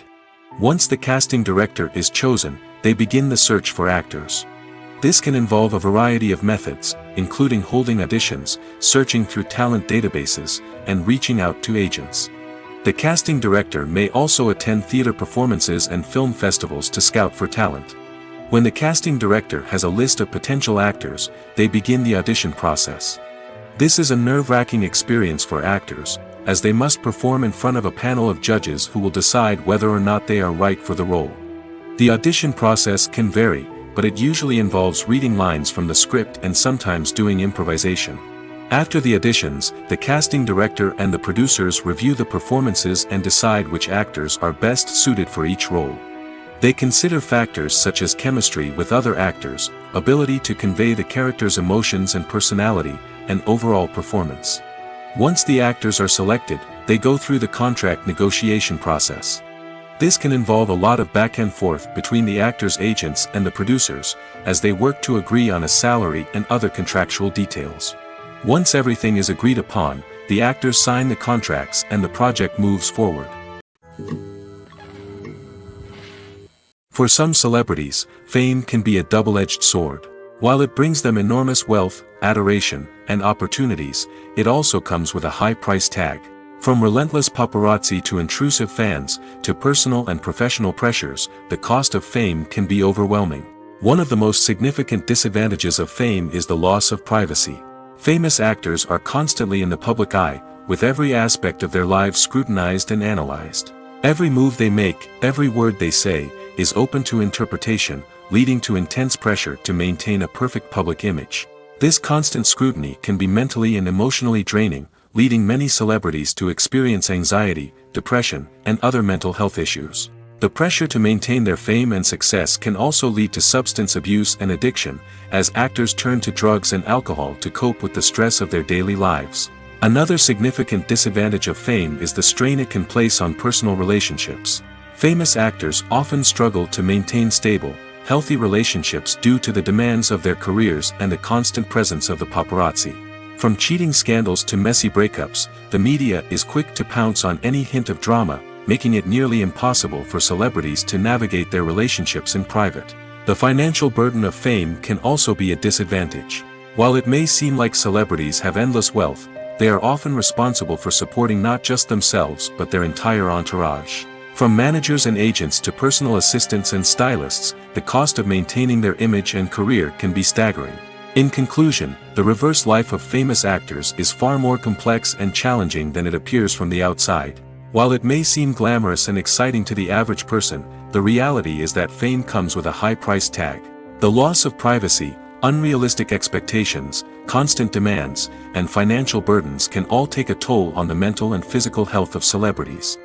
Once the casting director is chosen, they begin the search for actors. This can involve a variety of methods, including holding auditions, searching through talent databases, and reaching out to agents. The casting director may also attend theater performances and film festivals to scout for talent. When the casting director has a list of potential actors, they begin the audition process. This is a nerve-wracking experience for actors, as they must perform in front of a panel of judges who will decide whether or not they are right for the role. The audition process can vary, but it usually involves reading lines from the script and sometimes doing improvisation. After the auditions, the casting director and the producers review the performances and decide which actors are best suited for each role. They consider factors such as chemistry with other actors, ability to convey the character's emotions and personality, and overall performance. Once the actors are selected, they go through the contract negotiation process. This can involve a lot of back and forth between the actors' agents and the producers, as they work to agree on a salary and other contractual details. Once everything is agreed upon, the actors sign the contracts and the project moves forward. For some celebrities, fame can be a double-edged sword. While it brings them enormous wealth, adoration, and opportunities, it also comes with a high price tag. From relentless paparazzi to intrusive fans, to personal and professional pressures, the cost of fame can be overwhelming. One of the most significant disadvantages of fame is the loss of privacy. Famous actors are constantly in the public eye, with every aspect of their lives scrutinized and analyzed. Every move they make, every word they say, is open to interpretation, leading to intense pressure to maintain a perfect public image. This constant scrutiny can be mentally and emotionally draining, leading many celebrities to experience anxiety, depression, and other mental health issues. The pressure to maintain their fame and success can also lead to substance abuse and addiction, as actors turn to drugs and alcohol to cope with the stress of their daily lives. Another significant disadvantage of fame is the strain it can place on personal relationships. Famous actors often struggle to maintain stable, healthy relationships due to the demands of their careers and the constant presence of the paparazzi. From cheating scandals to messy breakups, the media is quick to pounce on any hint of drama, making it nearly impossible for celebrities to navigate their relationships in private. The financial burden of fame can also be a disadvantage. While it may seem like celebrities have endless wealth, they are often responsible for supporting not just themselves but their entire entourage. From managers and agents to personal assistants and stylists, the cost of maintaining their image and career can be staggering. In conclusion, the reverse life of famous actors is far more complex and challenging than it appears from the outside. While it may seem glamorous and exciting to the average person, the reality is that fame comes with a high price tag. The loss of privacy, unrealistic expectations, constant demands, and financial burdens can all take a toll on the mental and physical health of celebrities.